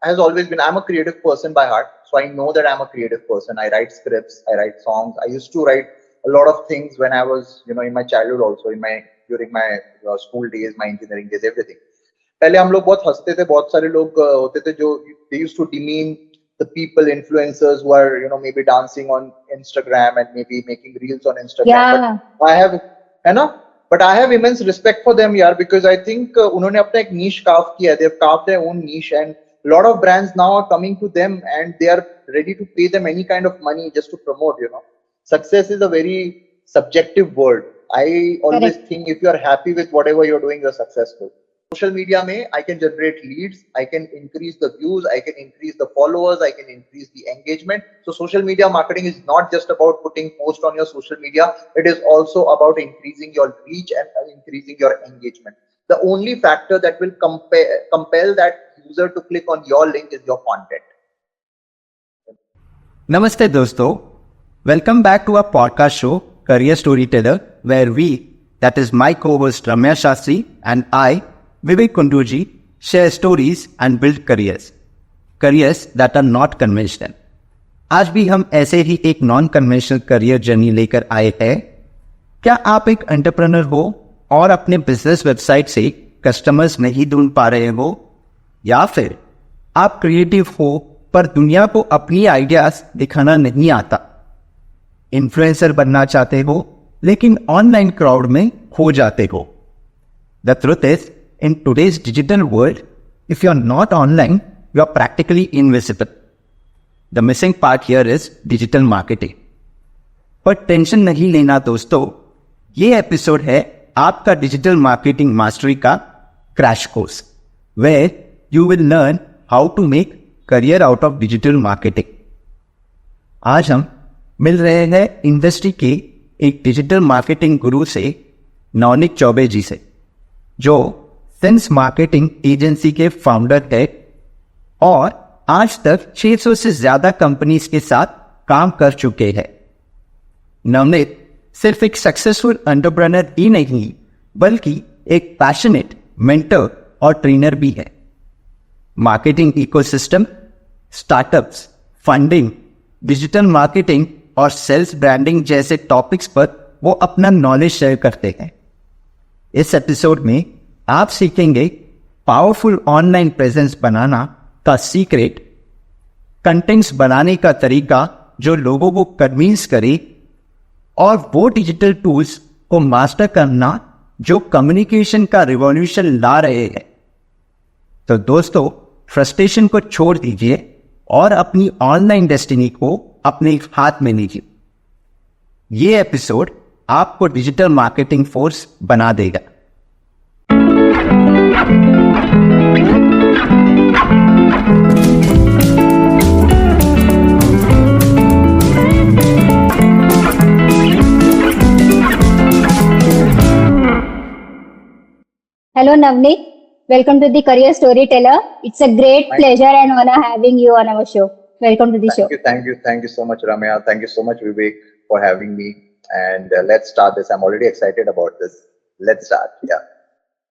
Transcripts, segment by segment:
has always been, I'm a creative person by heart. So I know that I'm a creative person. I write scripts, I write songs. I used to write a lot of things when I was, in my childhood also, during my school days, my engineering days, everything. पहले हम लोग बहुत हंसते थे, बहुत सारे लोग होते थे जो they used to demean the people, influencers who are, maybe dancing on Instagram and maybe making reels on Instagram. Yeah. But I have, but I have immense respect for them, yaar, because I think उन्होंने अपना एक niche carve किया है. They've carved their own niche, and a lot of brands now are coming to them and they are ready to pay them any kind of money just to promote. Success is a very subjective word. I always Correct. think if you are happy with whatever you're doing, you're successful. Social media mein, I can generate leads, I can increase the views, I can increase the followers, I can increase the engagement. So social media marketing is not just about putting post on your social media, it is also about increasing your reach and increasing your engagement. The only factor that will compel that user to click on your link is your content. Namaste dosto. Welcome back to our podcast show, Career Storyteller, where we, that is my co-host Ramya Shastri and I, Vivek Kunduji, share stories and build careers that are not conventional. आज भी हम ऐसे ही एक non conventional career journey लेकर आए हैं. क्या आप एक एंटरप्रेन्योर हो और अपने बिजनेस वेबसाइट से कस्टमर्स नहीं ढूंढ पा रहे हो, या फिर आप क्रिएटिव हो पर दुनिया को अपनी आइडियाज दिखाना नहीं आता, इन्फ्लुएंसर बनना चाहते हो लेकिन ऑनलाइन क्राउड में खो जाते हो? The truth is, in today's digital world, if you're not online, you're practically invisible. The missing part here is digital marketing. पर टेंशन नहीं लेना दोस्तों, ये एपिसोड है आपका डिजिटल मार्केटिंग मास्टरी का crash course, where you will learn how to make career out of digital marketing. आज हम मिल रहे हैं इंडस्ट्री के एक डिजिटल मार्केटिंग गुरु से, नवनीत चौबे जी से, जो सेंस मार्केटिंग एजेंसी के फाउंडर है और आज तक 600 से ज्यादा कंपनीज के साथ काम कर चुके हैं. नवनीत सिर्फ एक सक्सेसफुल एंटरप्रेन्योर ही नहीं, बल्कि एक पैशनेट मेंटर और ट्रेनर भी है. Marketing ecosystem, startups, funding, digital marketing और सेल्स ब्रांडिंग जैसे टॉपिक्स पर वो अपना नॉलेज शेयर करते हैं. इस एपिसोड में आप सीखेंगे पावरफुल ऑनलाइन प्रेजेंस बनाना का सीक्रेट, कंटेंट्स बनाने का तरीका जो लोगों को कन्विंस करे, और वो डिजिटल टूल्स को मास्टर करना जो कम्युनिकेशन का रिवॉल्यूशन ला रहे हैं. तो दोस्तों, फ्रस्ट्रेशन को छोड़ दीजिए और अपनी ऑनलाइन डेस्टिनी को अपने हाथ में लीजिए. ये एपिसोड आपको डिजिटल मार्केटिंग फोर्स बना देगा. Hello Navneet, welcome to the Career Storyteller. It's a great pleasure and honor having you on our show. Welcome to the show. Thank you so much, Ramya. Thank you so much, Vivek, for having me. And let's start this. I'm already excited about this. Let's start. Yeah.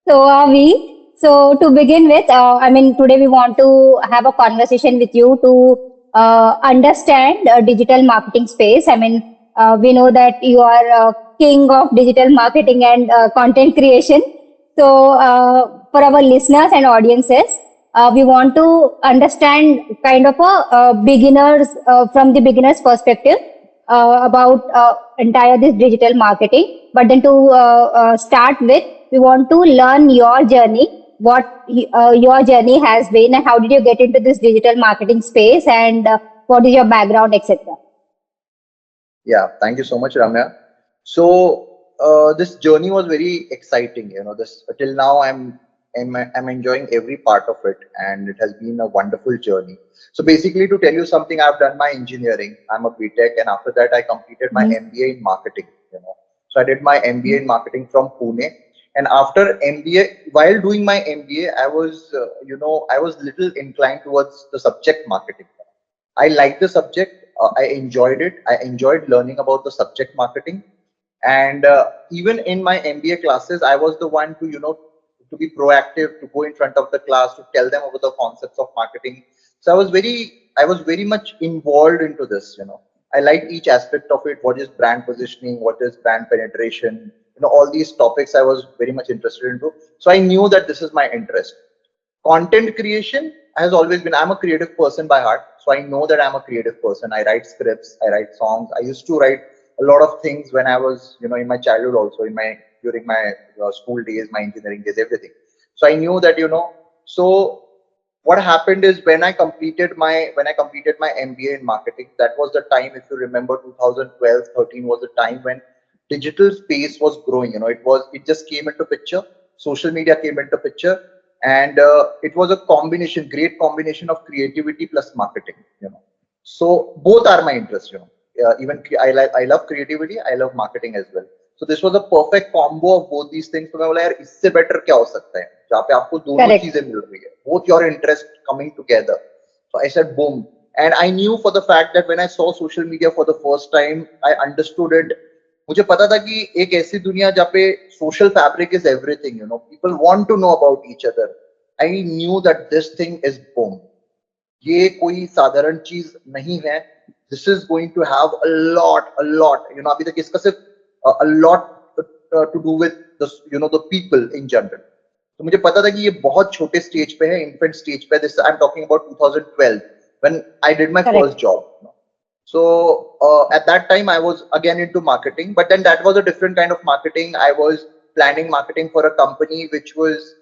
So are we. So to begin with, today we want to have a conversation with you to understand digital marketing space. We know that you are king of digital marketing and content creation. So for our listeners and audiences, we want to understand kind of a beginners from the beginner's perspective about entire this digital marketing. But then to start with, we want to learn your journey, what your journey has been, and how did you get into this digital marketing space, and what is your background, etc. Yeah, thank you so much, Ramya. So this journey was very exciting. This till now I'm enjoying every part of it, and it has been a wonderful journey. So basically, to tell you something, I've done my engineering. I'm a BTech, and after that, I completed my MBA in marketing. So I did my MBA in marketing from Pune. And after MBA, while doing my MBA, I was, I was little inclined towards the subject marketing. I liked the subject. I enjoyed it. I enjoyed learning about the subject marketing. And even in my MBA classes, I was the one to, to be proactive, to go in front of the class, to tell them about the concepts of marketing. So I was very much involved into this. I liked each aspect of it. What is brand positioning? What is brand penetration? All these topics I was very much interested into. So I knew that this is my interest. Content creation has always been, I'm a creative person by heart. So I know that I'm a creative person. I write scripts, I write songs. I used to write a lot of things when I was, in my childhood also, during my school days, my engineering days, everything. So I knew that, so what happened is when I completed my MBA in marketing, that was the time, if you remember, 2012-13 was the time when digital space was growing. It just came into picture. Social media came into picture, and it was a great combination of creativity plus marketing. So both are my interests. Even I love creativity, I love marketing as well. So this was a perfect combo of both these things. तो मैं बोला यार इससे better क्या हो सकता है जहाँ पे आपको दोनों Correct. चीजें मिल रही है, both your interest coming together. So I said boom, and I knew for the fact that when I saw social media for the first time, I understood it. मुझे पता था कि एक ऐसी दुनिया जहाँ पे social fabric is everything. People want to know about each other. I knew that this thing is boom. ये कोई साधारण चीज नहीं है. This is going to have a lot. अभी तक इसका सिर्फ a lot to do with the people in general. तो मुझे पता था कि ये बहुत छोटे स्टेज पे है, इन्फेंट स्टेज पे. This I am talking about 2012 when I did my Correct. first job. So at that time I was again into marketing, but then that was a different kind of marketing. I was planning marketing for a company which was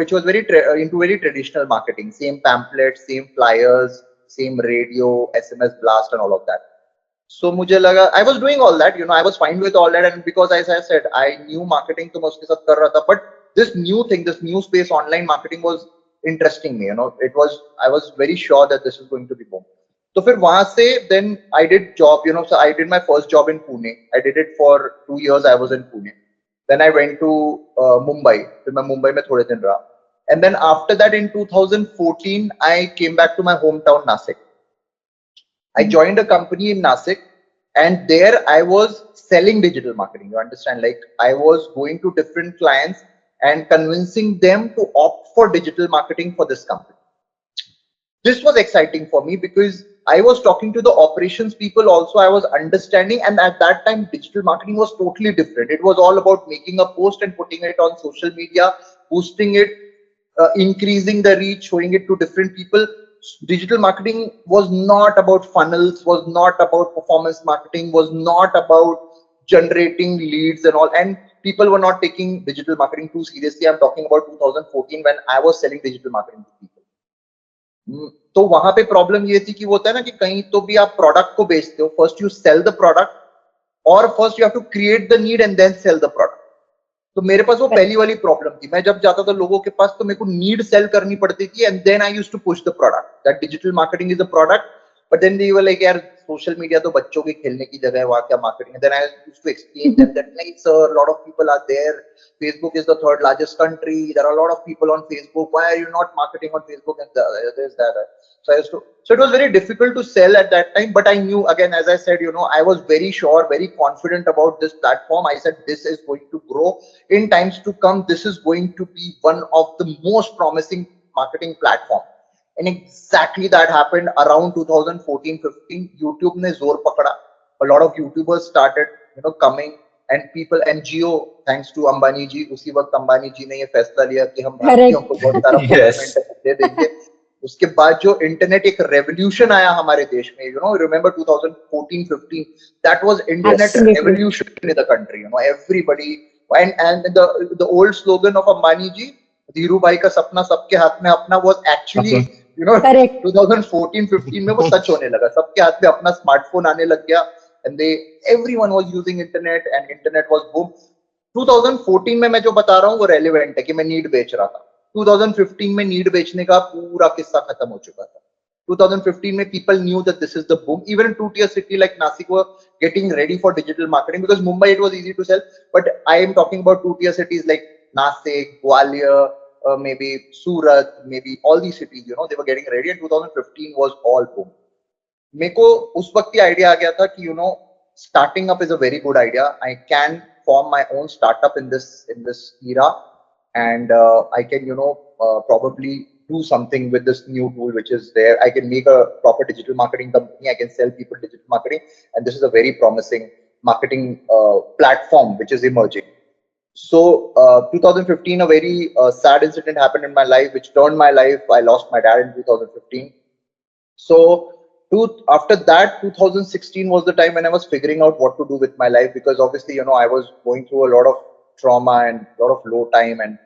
which was into very traditional marketing, same pamphlets, same flyers, same radio, SMS blast and all of that. So मुझे लगा I was doing all that, I was fine with all that, and because as I said I knew marketing, तो मैं उसके साथ कर रहा था. But this new space, online marketing, was interesting me. I was very sure that this is going to be boom. तो फिर वहां से then I did job. So I did my first job in Pune. I did it for 2 years. I was in Pune. Then I went to Mumbai. फिर मैं मुंबई में थोड़े दिन रहा. And then after that in 2014 I came back to my hometown Nasik. I joined a company in Nasik, and there I was selling digital marketing. You understand? Like I was going to different clients and convincing them to opt for digital marketing for this company. This was exciting for me because I was talking to the operations people also. I was understanding, and at that time, digital marketing was totally different. It was all about making a post and putting it on social media, boosting it, increasing the reach, showing it to different people. Digital marketing was not about funnels, was not about performance marketing, was not about generating leads and all. And people were not taking digital marketing too seriously. I'm talking about 2014 when I was selling digital marketing to people. तो वहां पे problem ये थी कि वो होता है ना कि कहीं तो भी आप प्रोडक्ट को बेचते हो, first you sell the product, और first you have to create the need and then sell the product. तो मेरे पास वो पहली वाली प्रॉब्लम थी. मैं जब जाता था लोगों के पास तो मेरे को नीड सेल करनी पड़ती थी, and then I used to push the product that digital marketing is a product. But then they were like यार सोशल मीडिया तो बच्चों के खेलने की जगह है, वहां क्या मार्केटिंग है. Then I used to explain them that नहीं sir, lot of people are there. Facebook is the third largest country. There are a lot of people on Facebook. Why are you not marketing on Facebook? And there's that. So so it was very difficult to sell at that time. But I knew, again, as I said, I was very sure, very confident about this platform. I said this is going to grow in times to come. This is going to be one of the most promising marketing platform. And exactly that happened around 2014-15. YouTube ne zor pakda. A lot of YouTubers started, coming. And people, and Jio, thanks to Ambani ji, उसी वक्त अंबानी जी ने ये फैसला लिया कि हम भारतीयों को बहुत सारा इंटरनेट दे देंगे. उसके बाद जो इंटरनेट एक रेवोल्यूशन आया हमारे देश में, remember 2014-15, that was internet revolution in the country. Everybody, and the old slogan of Ambani ji, Dhiru भाई का सपना सबके हाथ में अपना, was actually Correct. 2014-15 में वो सच होने लगा. सबके हाथ में अपना स्मार्टफोन आने लग गया, and everyone was using internet, and internet was boom. 2014 में मैं जो बता रहा हूँ वो रेलेवेंट है कि मैं नीड बेच रहा था. 2015 में नीड बेचने का पूरा किस्सा खत्म हो चुका था. 2015 में people knew that this is the boom. Even in two-tier city like Nasik were getting ready for digital marketing, because Mumbai it was easy to sell, but I am talking about two-tier cities like Nasik, Gwalior, maybe Surat, maybe all these cities. They were getting ready, and 2015 was all boom. मेरे को उस वक्त ही idea आ गया था कि starting up is a very good idea. I can form my own startup in this era, and I can probably do something with this new tool which is there. I can make a proper digital marketing company. I can sell people digital marketing, and this is a very promising marketing platform which is emerging. So 2015, a very sad incident happened in my life, which turned my life. I lost my dad in 2015. So after that, 2016 was the time when I was figuring out what to do with my life, because obviously, I was going through a lot of trauma and a lot of low time, and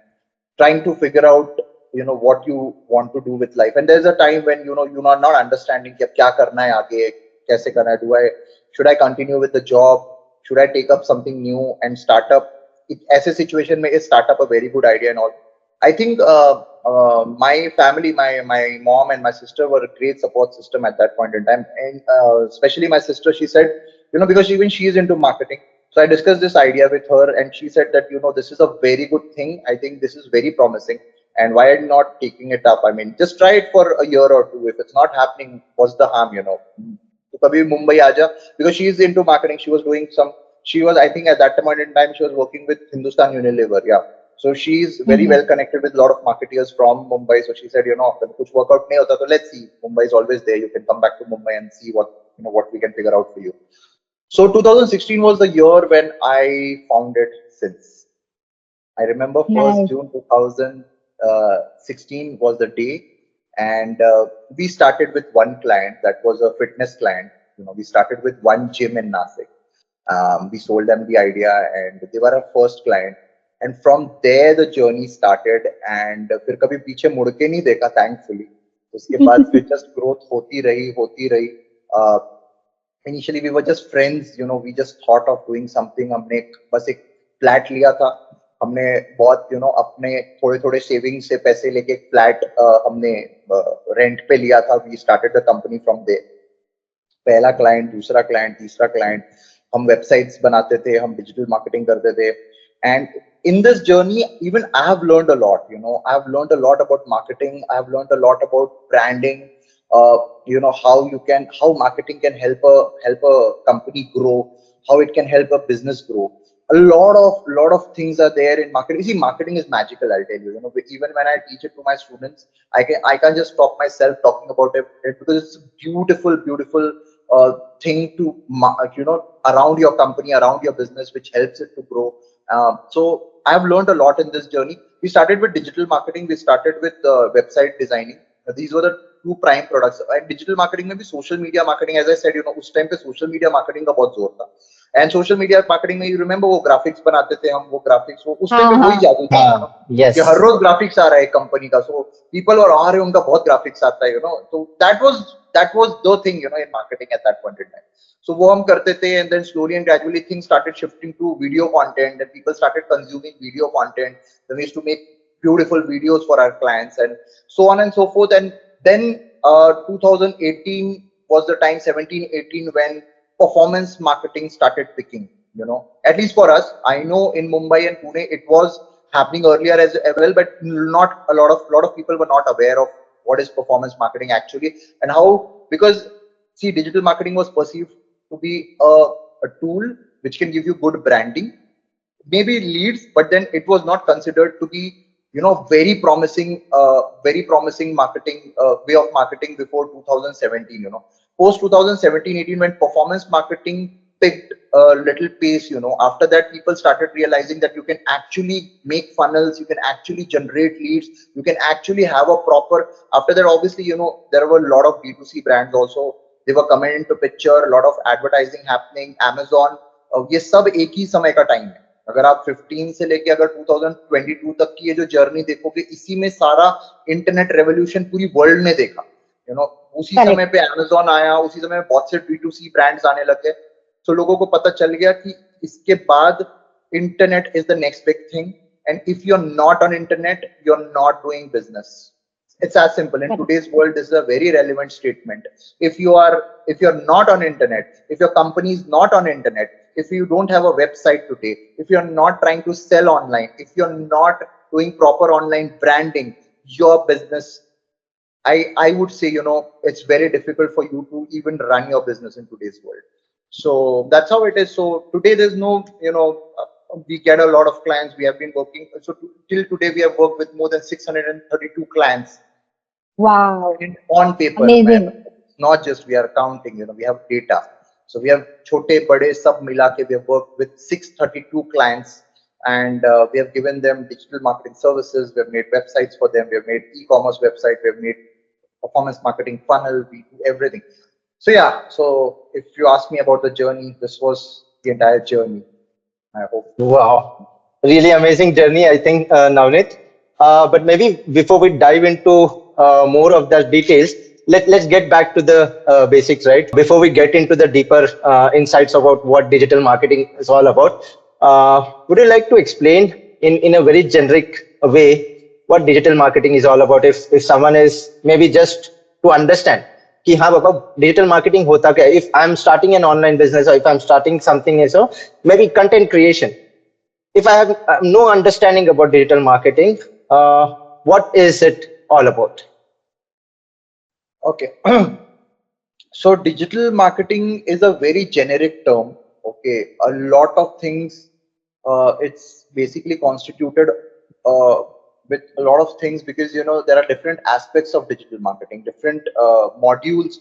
trying to figure out, what you want to do with life. And there's a time when, you're not understanding कि अब क्या करना है आगे, कैसे करना है, should I continue with the job? Should I take up something new and start up? ऐसे situation में is start up a very good idea and all. I think my family, my mom and my sister were a great support system at that point in time, and especially my sister. She said, because even she is into marketing. So I discussed this idea with her, and she said that this is a very good thing. I think this is very promising, and why are you not taking it up? I mean, just try it for a year or two. If it's not happening, what's the harm? So kabhi Mumbai aaja, because she is into marketing. She was doing some. She was, I think, at that point in time, she was working with Hindustan Unilever. Yeah. So she's very well connected with a lot of marketeers from Mumbai. So she said, kuch workout nahi hota, so let's see. Mumbai is always there. You can come back to Mumbai and see what we can figure out for you. So 2016 was the year when I founded Since. I remember 1st Nice. June 2016 was the day, and we started with one client that was a fitness client. We started with one gym in Nashik. We sold them the idea, and they were our first client. And from there the journey started, and फिर कभी पीछे मुड़ के नहीं देखा, thankfully. उसके बाद फिर just growth होती रही. Uh, Initially we were just friends, we just thought of doing something. हमने बस एक फ्लैट लिया था. हमने बहुत अपने थोड़े थोड़े सेविंग से पैसे लेके एक फ्लैट हमने रेंट पे लिया था. We started the company from there. पहला क्लाइंट, दूसरा क्लाइंट, तीसरा क्लाइंट. हम वेबसाइट्स बनाते थे, हम डिजिटल मार्केटिंग करते थे. And in this journey, even I have learned a lot. I have learned a lot about marketing. I have learned a lot about branding. How marketing can help a company grow, how it can help a business grow. A lot of things are there in marketing. You see, marketing is magical, I'll tell you. Even when I teach it to my students, I can't just stop myself talking about it, because it's a beautiful thing to around your company, around your business, which helps it to grow. So I've learned a lot in this journey. We started with digital marketing. We started with website designing. These were the two prime products. And digital marketing में भी social media marketing, as I said, उस time पे social media marketing का बहुत जोर था. And social media marketing में, you remember, वो graphics बनाते थे हम, वो graphics, वो उस time पे वही जादू था, Yes. कि हर रोज graphics आ रहा है कंपनी का. So people were आ रहे, उनका बहुत graphics आता है, So that was the thing, in marketing at that point in time. So वो हम करते थे, and then slowly and gradually things started shifting to video content, and people started consuming video content. Then we used to make beautiful videos for our clients, and so on and so forth. And then 2018 was the time, 17, 18, when performance marketing started picking. At least for us. I know in Mumbai and Pune it was happening earlier as well, but not a lot of people were not aware of what is performance marketing actually, and how, because see, digital marketing was perceived to be a tool which can give you good branding, maybe leads, but then it was not considered to be very promising marketing way of marketing before 2017. Post 2017-18, when performance marketing picked a little pace, after that people started realizing that you can actually make funnels, you can actually generate leads, you can actually have a proper. After that, obviously, there were a lot of B2C brands also. They were coming into picture, a lot of advertising happening, Amazon. ये सब एक ही समय का time है. अगर आप 15 से लेके अगर 2022 तक की ये जो जर्नी देखोगे, इसी में सारा इंटरनेट रेवोल्यूशन पूरी वर्ल्ड ने देखा. उसी समय पे Amazon आया, उसी समय बहुत से B2C ब्रांड्स आने लगे. तो लोगों को पता चल गया कि इसके बाद internet is the next big thing, and if you are not on internet, you are not doing business. It's as simple. In today's world, this is a very relevant statement. If you're not on internet, if your company is not on internet, if you don't have a website today, if you're not trying to sell online, if you're not doing proper online branding, your business, I would say, it's very difficult for you to even run your business in today's world. So that's how it is. So today there's no, we get a lot of clients. We have been working. So till today we have worked with more than 632 clients Wow. On paper. Amazing. Not just we are counting, we have data. So we have chote bade sab mila ke we have worked with 632 clients, and we have given them digital marketing services. We have made websites for them. We have made e-commerce website. We have made performance marketing funnel. We do everything. So yeah. So if you ask me about the journey, this was the entire journey. I hope. Wow, really amazing journey, I think, Navneet. But maybe before we dive into more of the details, let's get back to the basics, right? Before we get into the deeper insights about what digital marketing is all about, would you like to explain in a very generic way what digital marketing is all about? If someone is maybe just to understand कि हाँ बाबा digital marketing होता क्या if I am starting an online business or if I am starting something as maybe content creation. If I have no understanding about digital marketing, what is it all about? Okay. So digital marketing is a very generic term. Okay, a lot of things. It's basically constituted uh, with a lot of things, because there are different aspects of digital marketing, different modules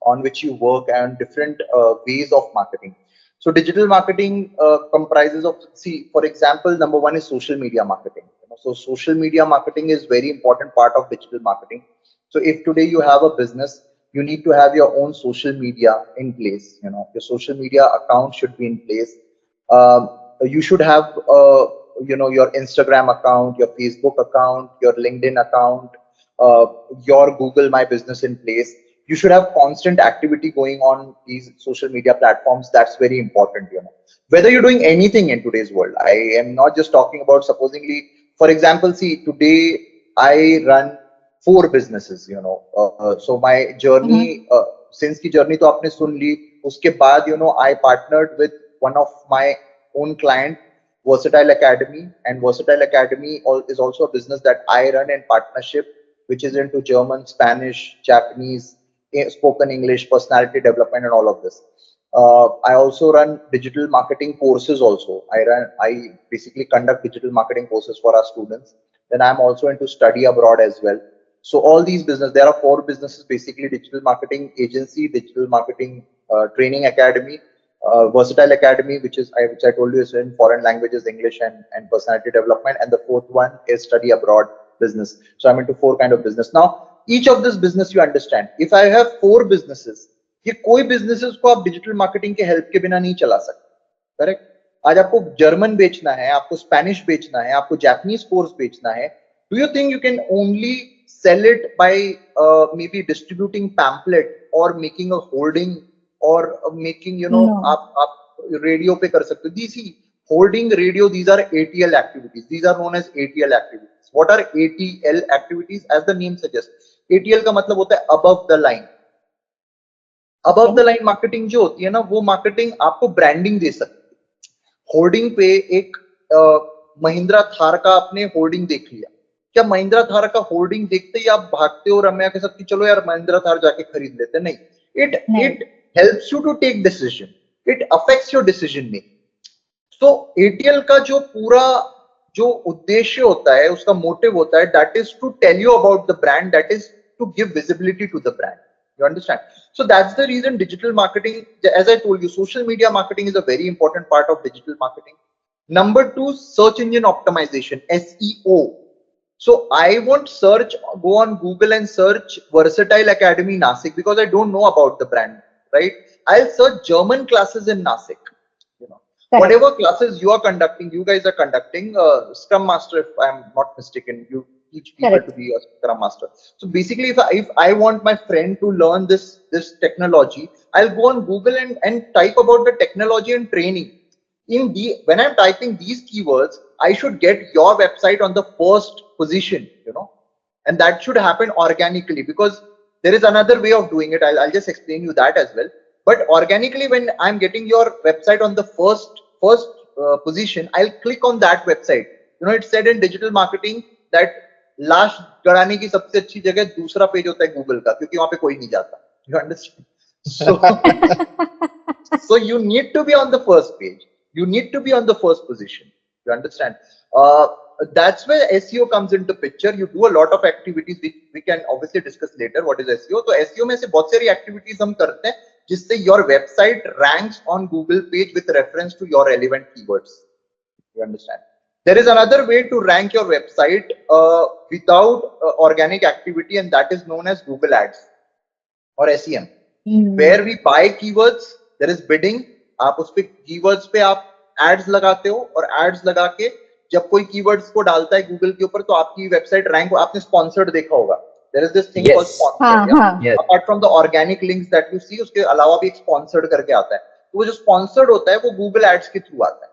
on which you work, and different ways of marketing. So digital marketing comprises of, see, for example, number one is social media marketing. So social media marketing is very important part of digital marketing. So if today you have a business, you need to have your own social media in place. Your social media account should be in place. You should have, your Instagram account, your Facebook account, your LinkedIn account, uh, your Google My Business in place. You should have constant activity going on these social media platforms. That's very important. Whether you're doing anything in today's world, I am not just talking about, supposingly, for example, see, today I run 4 businesses. So my Mm-hmm. journey, since की journey तो आपने सुन ली, उसके बाद I partnered with one of my own client, Versatile Academy, and Versatile Academy is also a business that I run in partnership, which is into German, Spanish, Japanese, spoken English, personality development, and all of this. I also run digital marketing courses. Also, I basically conduct digital marketing courses for our students. Then I'm also into study abroad as well. So all these business, there are 4 businesses basically: digital marketing agency, digital marketing training academy, Versatile Academy, which I told you is in foreign languages, English and personality development, and the fourth one is study abroad business. So I'm into 4 kind of business. Now, each of this business, you understand, if I have 4 businesses, ये कोई businesses को आप digital marketing के help के बिना नहीं चला सकते, correct? आज आपको जर्मन बेचना है, आपको स्पेनिश बेचना है, आपको जापानीज कोर्स बेचना है. Do you think you can only sell it by maybe distributing pamphlet or making a hoarding or making, No. आप radio पे कर सकते हो? These hoarding, radio, these are ATL activities. These are known as ATL activities. What are ATL activities? As the name suggests, ATL का मतलब होता है above the line. Above the Okay. line marketing जो होती है ना, वो marketing आपको branding दे सकती है. होर्डिंग पे एक महिंद्रा थार का आपने होर्डिंग देख लिया, क्या महिंद्रा थार का होर्डिंग देखते ही आप भागते हो रम्या के साथ कि चलो यार महिंद्रा थार जाके खरीद लेते? नहीं. इट नहीं. It helps you to take decision. It affects your decision making. So ATL का जो पूरा जो उद्देश्य होता है, उसका मोटिव होता है, that is to tell you about the brand, that is to give visibility to the brand. You understand? So that's the reason digital marketing, as I told you, social media marketing is a very important part of digital marketing. Number 2, search engine optimization, SEO. So I won't go on Google and search Versatile Academy Nasik because I don't know about the brand, right? I'll search German classes in Nasik. Correct. Whatever classes you are conducting, you guys are conducting, Scrum Master, if I'm not mistaken, you teach people Correct. to be a Scrum Master. So basically, if I want my friend to learn this technology, I'll go on Google and type about the technology and training. When I'm typing these keywords, I should get your website on the first position, and that should happen organically, because there is another way of doing it. I'll just explain you that as well. But organically, when I'm getting your website on the first position, I'll click on that website. It's said in digital marketing that last गड़ाने की सबसे अच्छी जगह दूसरा page होता है Google का, क्योंकि वहां पे कोई नहीं जाता. You understand? So you need to be on the first page. You need to be on the first position. You understand? That's where SEO comes into picture. You do a lot of activities which we can obviously discuss later. What is SEO? तो SEO में से बहुत सारी activities हम करते हैं जिससे your website ranks on Google page with reference to your relevant keywords. You understand? There is another way to rank your website without organic activity, and that is known as Google Ads or SEM, where we buy keywords. There is bidding. आप उस पे keywords पे आप ads लगाते हो और ads लगा के जब कोई keywords को डालता है Google के ऊपर तो आपकी वेबसाइट रैंक आपने sponsored देखा होगा. There is this thing called sponsored. Yes. Apart from the organic links that you see, उसके अलावा भी एक sponsored करके आता है. तो वो जो sponsored होता है वो Google Ads के थ्रू आता है.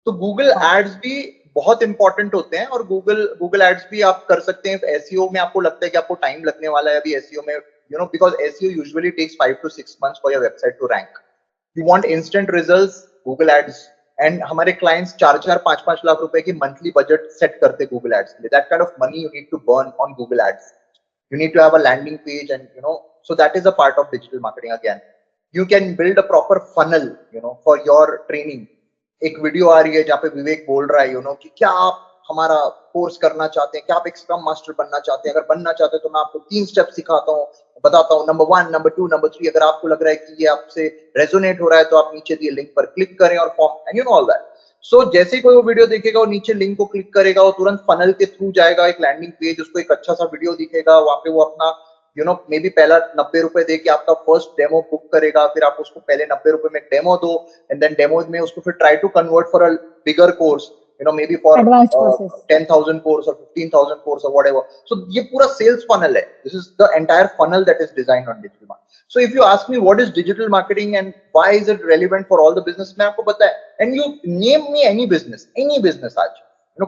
तो Google Ads भी बहुत इंपॉर्टेंट होते हैं और Google Ads भी आप कर सकते हैं. SEO में आपको लगता है कि आपको टाइम लगने वाला है अभी SEO में, because SEO usually takes 5 to 6 months for your website to rank. You want instant results, Google Ads. And हमारे clients 4-5 लाख रुपए की monthly budget set करते Google Ads के लिए. That kind of money you need to burn on Google Ads. You need to have a landing page, and so that is a part of digital marketing again. You can build a proper funnel, for your training. एक video आ रही है जहाँ पे विवेक बोल रहा है कि क्या आप हमारा कोर्स करना चाहते हैं, क्या आप एक स्क्रम मास्टर बनना चाहते हैं. अगर बनना चाहते हैं तो मैं आपको 3 स्टेप सिखाता हूँ, बताता हूँ. Number 1, number 2, number 3. अगर आपको लग रहा है कि ये आपसे रेजोनेट हो रहा है तो आप नीचे दिए लिंक पर क्लिक करें और फॉर्म, एंड ऑल दैट. सो जैसे कोई वो वीडियो देखेगा वो नीचे लिंक को क्लिक करेगा, वो तुरंत फनल के थ्रू जाएगा एक लैंडिंग पेज. उसको एक अच्छा सा वीडियो दिखेगा, वहां पे वो अपना मे बी पहला 90 रुपए दे के आपका फर्स्ट डेमो बुक करेगा. फिर आप उसको पहले 90 रुपए में डेमो दो, एंड देन डेमो में उसको फिर try to convert for a bigger course, maybe for 10,000 course or 15,000 course or whatever. So ये पूरा sales funnel है. This is the entire funnel that is designed on digital marketing. So if you ask me what is digital marketing and why is it relevant for all the business, मैं आपको बताया. And you name me any business आज,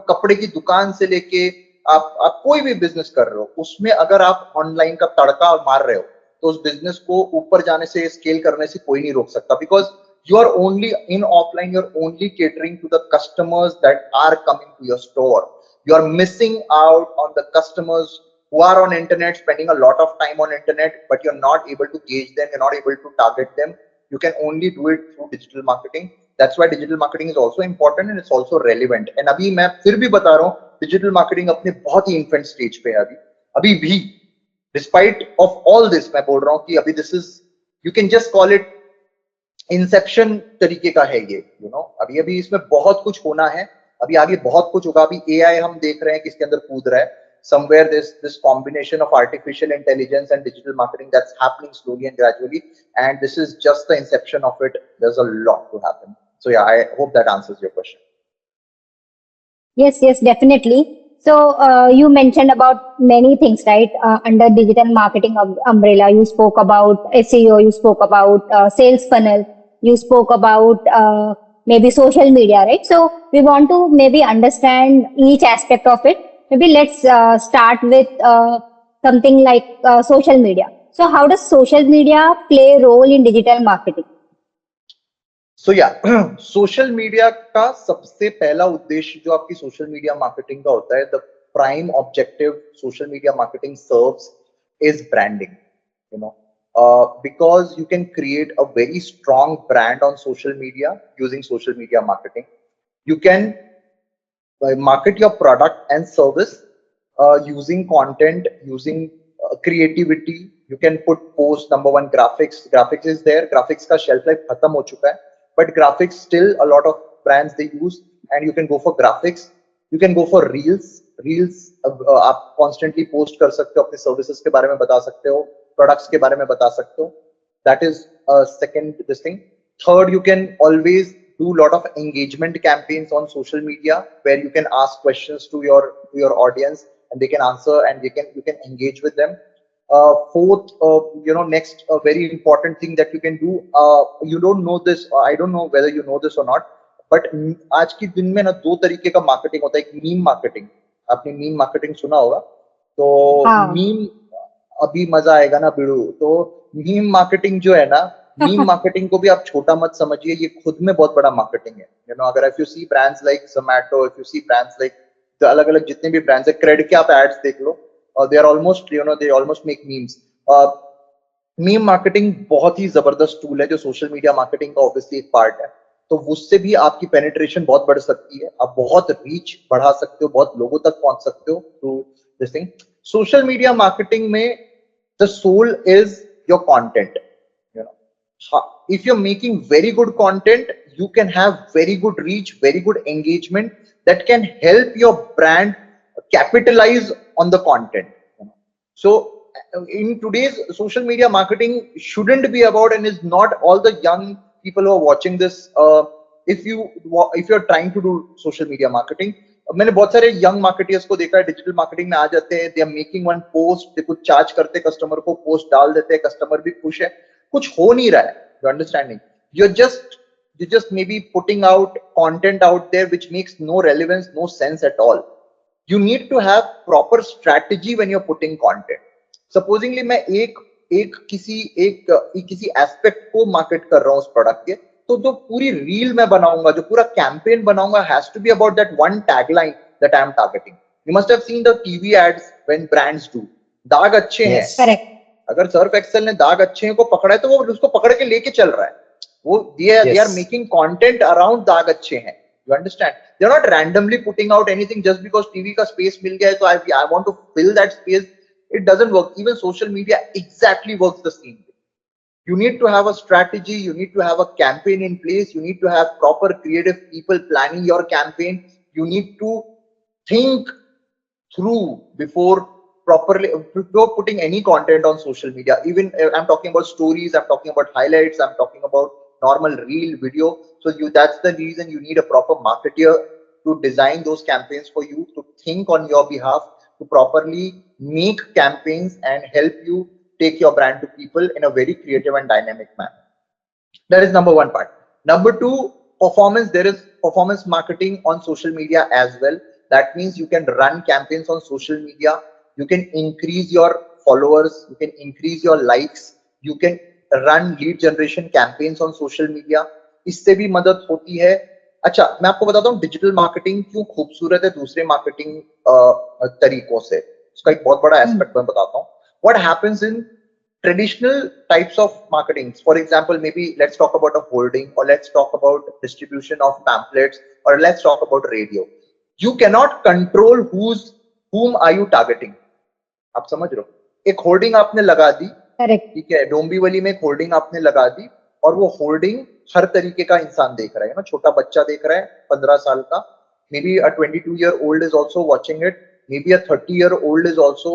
कपड़े की दुकान से लेके आप कोई भी बिजनेस कर रहे हो, उसमें अगर आप ऑनलाइन का तड़का मार रहे हो तो उस बिजनेस को ऊपर जाने से, स्केल करने से कोई नहीं रोक सकता. Because you are only in offline, you're only catering to the customers that are coming to your store. You are missing out on the customers who are on internet, spending a lot of time on internet, but you're not able to gauge them, you're not able to target them. You can only do it through digital marketing. That's why digital marketing is also important and it's also relevant. And अभी मैं फिर भी बता रहा हूँ, digital marketing अपने बहुत ही infant stage पे है अभी भी. Despite of all this, मैं बोल रहा हूँ कि अभी this is, you can just call it Inception तरीके का है ये. अभी इसमें बहुत कुछ होना है, अभी आगे बहुत कुछ होगा. अभी एआई हम देख रहे हैं किसके अंदर कूद रहा है. Somewhere this combination of artificial intelligence and digital marketing that's happening slowly and gradually, and this is just the inception of it. There's a lot to happen. So yeah, I hope that answers your question. Yes, definitely. So you mentioned about many things, right? Under digital marketing umbrella, you spoke about SEO, you spoke about sales funnel, you spoke about maybe social media, right? So we want to maybe understand each aspect of it. Maybe let's start with something like social media. So how does social media play a role in digital marketing? So yeah, social media का सबसे पहला उद्देश्य जो आपकी social media marketing का होता है, the prime objective social media marketing serves is branding. Because you can create a very strong brand on social media using social media marketing. You can market your product and service using content, using creativity. You can put post. Number one, graphics is there. Graphics का shelf life खत्म हो चुका है, but graphics still a lot of brands they use, and you can go for graphics. You can go for reels. आप constantly post कर सकते हो, अपने services के बारे में बता सकते हो, products के बारे में बता सकते हो. That is second this thing. Third, you can always do a lot of engagement campaigns on social media where you can ask questions to your audience and they can answer, and you can engage with them. Fourth, next very important thing that you can do, you don't know this, I don't know whether you know this or not, but आज के दिन में ना 2 तरीके का marketing होता है. एक मीम मार्केटिंग, आपने मीम मार्केटिंग सुना होगा, तो मीम अभी मजा आएगा ना बिड़ू. तो मीम मार्केटिंग जो है ना, मीम मार्केटिंग को भी आप छोटा मत समझिए, ये खुद में बहुत बड़ा मार्केटिंग है. अगर if you see brands like Zomato, if you see brands like अलग अलग जितने भी ब्रांड्स है, क्रेड के आप एड्स देख लो, they are almost, they almost make memes. Meme marketing बहुत ही जबरदस्त टूल है जो सोशल मीडिया मार्केटिंग का ऑब्वियसली एक पार्ट है. तो उससे भी आपकी पेनिट्रेशन बहुत बढ़ सकती है, आप बहुत रीच बढ़ा सकते हो, बहुत लोगों तक पहुंच सकते हो through this thing. Social media marketing में the soul is your content. You know, if you're making very good content, you can have very good reach, very good engagement that can help your brand capitalize on the content. So in today's social media marketing shouldn't be about, and is not all the young people who are watching this, if you're trying to do social media marketing, मैंने बहुत सारे young marketeers को देखा है, digital marketing में आ जाते हैं, they are making one post, they कुछ चार्ज करते कस्टमर को, पोस्ट डाल देते हैं, कस्टमर भी खुश है, कुछ हो नहीं रहा है. You understanding, you're just maybe putting out content out there which makes no relevance, no sense at all. You need to have proper strategy when you're putting content. Supposingly मैं किसी एस्पेक्ट को मार्केट कर रहा हूँ उस product के, तो जो पूरी रील मैं बनाऊंगा, जो पूरा कैंपेन बनाऊंगा, has to be about that one tagline that I am targeting. You must have seen the TV ads when brands do, दाग अच्छे हैं, करेक्ट. अगर सर्फ एक्सेल ने दाग अच्छे हैं को पकड़ा है, तो वो उसको पकड़ के लेके चल रहा है. वो they are making content around दाग अच्छे हैं. You understand? They're not randomly putting out anything just because TV का space मिल गया है, so I want to fill that space. It doesn't work. Even social media exactly works the same way. You need to have a strategy. You need to have a campaign in place. You need to have proper creative people planning your campaign. You need to think through before putting any content on social media. Even I'm talking about stories, I'm talking about highlights, I'm talking about normal reel video. So that's the reason you need a proper marketer to design those campaigns for you, to think on your behalf, to properly make campaigns and help you take your brand to people in a very creative and dynamic manner. That is number one part. Number two, performance. There is performance marketing on social media as well. That means you can run campaigns on social media. You can increase your followers. You can increase your likes. You can run lead generation campaigns on social media. इससे भी मदद होती है. अच्छा, मैं आपको बताता हूँ डिजिटल मार्केटिंग क्यों खूबसूरत है दूसरे मार्केटिंग तरीकों से. उसका एक बहुत बड़ा एस्पेक्ट मैं बताता हूँ. What happens in traditional types of marketing? For example, maybe let's talk about a hoarding, or let's talk about distribution of pamphlets, or let's talk about radio. You cannot control whom are you targeting. आप समझ रहे हो? एक hoarding आपने लगा दी, ठीक है, डोंबिवली में एक होर्डिंग आपने लगा दी, और वो होर्डिंग हर तरीके का इंसान देख रहा है ना. छोटा बच्चा देख रहा है 15 साल का, may be a 22-year-old is also watching it, maybe a 30-year-old is also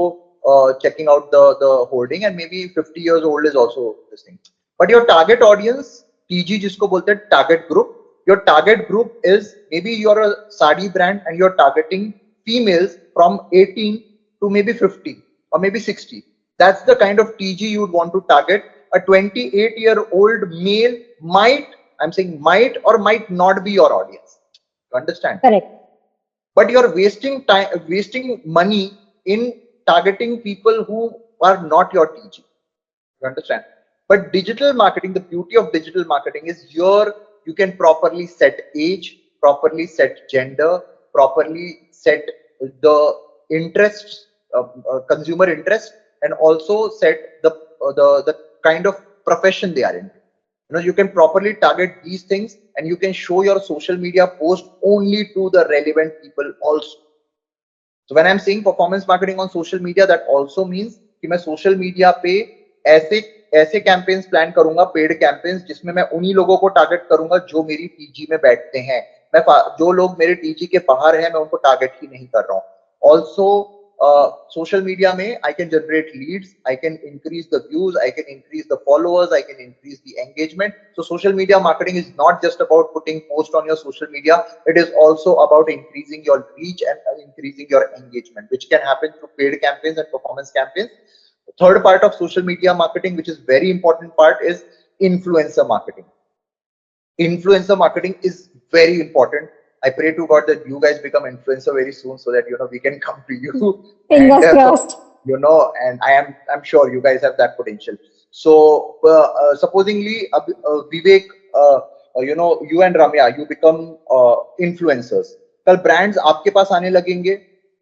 checking out the hoarding, and maybe 50 years old is also listening. But your target audience, TG जिसको बोलते हैं target group, your target group is maybe you're a sari brand and you're targeting females from 18 to maybe 50 or maybe 60. That's the kind of TG you would want to target. A 28-year-old male might, I'm saying might or might not be your audience. You understand? Correct. But you're wasting time, wasting money in targeting people who are not your TG. You understand? But digital marketing, the beauty of digital marketing is you can properly set age, properly set gender, properly set the interests, consumer interest, and also set the kind of profession they are in. You know, you can properly target these things, and you can show your social media post only to the relevant people also. So when I'm saying performance marketing on social media, that also means कि मैं social media पे ऐसे campaigns plan करूंगा, paid campaigns, जिसमें मैं उन्हीं लोगों को target करूंगा जो मेरी TG में बैठते हैं. मैं जो लोग मेरे TG के बाहर हैं, मैं उनको target ही नहीं कर रहा हूँ. Also, social media में I can generate leads, I can increase the views, I can increase the followers, I can increase the engagement. So social media marketing is not just about putting post on your social media, it is also about increasing your reach and increasing your engagement, which can happen through paid campaigns and performance campaigns. The third part of social media marketing, which is very important part, is influencer marketing. Influencer marketing is very important. I pray to God that you guys become influencer very soon, so that we can come to you. Fingers crossed. And I'm sure you guys have that potential. So supposingly, Vivek, you and Ramya, you become influencers. कल brands आपके पास आने लगेंगे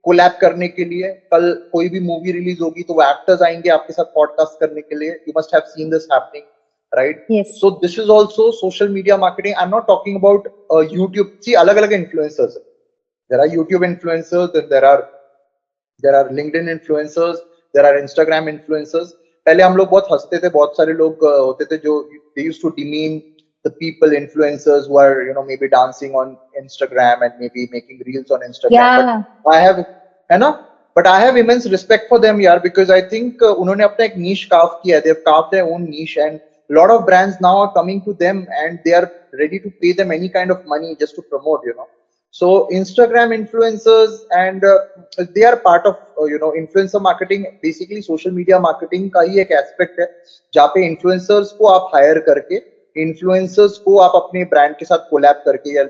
collab करने के लिए. कल कोई भी मूवी रिलीज होगी तो वो एक्टर्स आएंगे आपके साथ पॉडकास्ट करने के लिए. You must have seen this happening. right? Yes. So this is also social media marketing. I'm not talking about YouTube. See, alag influencers. There are YouTube influencers, and there are LinkedIn influencers, there are Instagram influencers. पहले हम लोग बहुत हंसते थे, बहुत सारे लोग होते थे जो they used to demean the people influencers who are maybe dancing on Instagram and maybe making reels on Instagram. Yeah. But I have, है ना? But I have immense respect for them, यार, because I think उन्होंने अपना एक niche carve किया है. They've carved their own niche, and a lot of brands now are coming to them and they are ready to pay them any kind of money just to promote. So Instagram influencers, and they are part of influencer marketing. Basically social media marketing का ही एक aspect है जहाँ पे influencers को आप hire करके influencers को आप अपने brand के साथ collab करके, या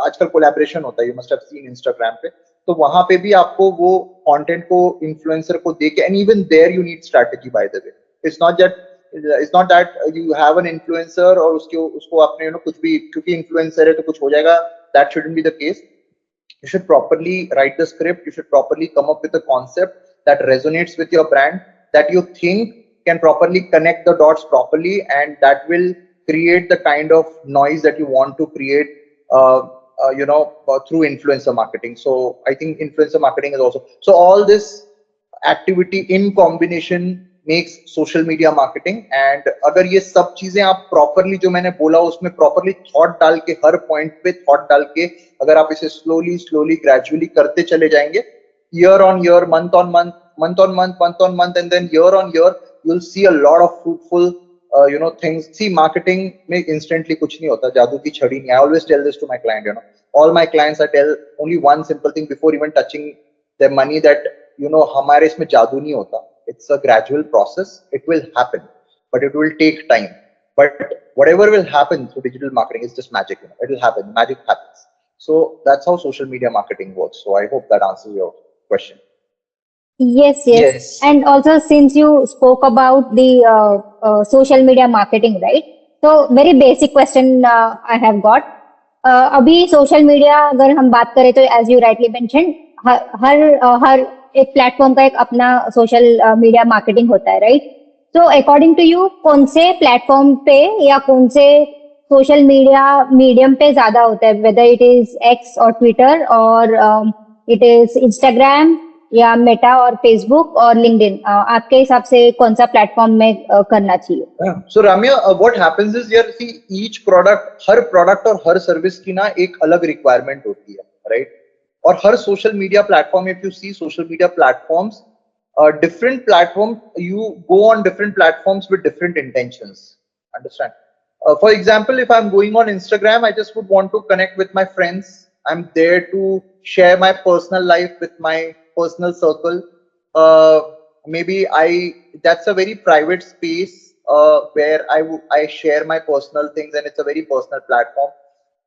आजकल collaboration होता है, you must have seen Instagram पे, तो वहां पे भी आपको वो content को influencer को देके, and even there you need strategy, by the way. It's not that you have an influencer और उसको आपने कुछ भी क्योंकि influencer है तो कुछ हो जाएगा. That shouldn't be the case. You should properly write the script. You should properly come up with a concept that resonates with your brand, that you think can properly connect the dots properly, and that will create the kind of noise that you want to create through influencer marketing. So I think influencer marketing is also, so all this activity in combination makes social media marketing. And अगर ये सब चीजें आप properly, जो मैंने बोला उसमें properly thought डाल के, हर point पे thought डाल के, अगर आप इसे slowly gradually करते चले जाएंगे, year on year, month on month, and then year on year, you'll see a lot of fruitful things. See, marketing में instantly कुछ नहीं होता, जादू की छड़ी नहीं. I always tell this to my client. All my clients, I tell only one simple thing before even touching their money, that हमारे इसमें जादू नहीं होता. It's a gradual process. It will happen, but it will take time. But whatever will happen through digital marketing is just magic. It will happen. Magic happens. So that's how social media marketing works. So I hope that answers your question. Yes, yes. Yes. And also, since you spoke about the social media marketing, right? So, very basic question I have got. अभी social media अगर हम बात करें तो as you rightly mentioned, हर एक platform का एक अपना सोशल मीडिया मार्केटिंग होता है, राइट? तो अकॉर्डिंग टू यू कौन से प्लेटफॉर्म पे या कौन से सोशल मीडिया मीडियम पे ज्यादा होता है, वेदर इट इज एक्स और ट्विटर और इट इज इंस्टाग्राम या मेटा और फेसबुक और लिंक्डइन, आपके हिसाब से कौन सा प्लेटफॉर्म में करना चाहिए? So Ramya, what happens is, here, see, each product, her product और हर सर्विस की ना एक अलग रिक्वायरमेंट होती है, राइट? और हर social media platform, if you see social media platforms, different platform, you go on different platforms with different intentions. Understand? For example, if I'm going on Instagram, I just would want to connect with my friends. I'm there to share my personal life with my personal circle. Maybe that's a very private space where I share my personal things, and it's a very personal platform.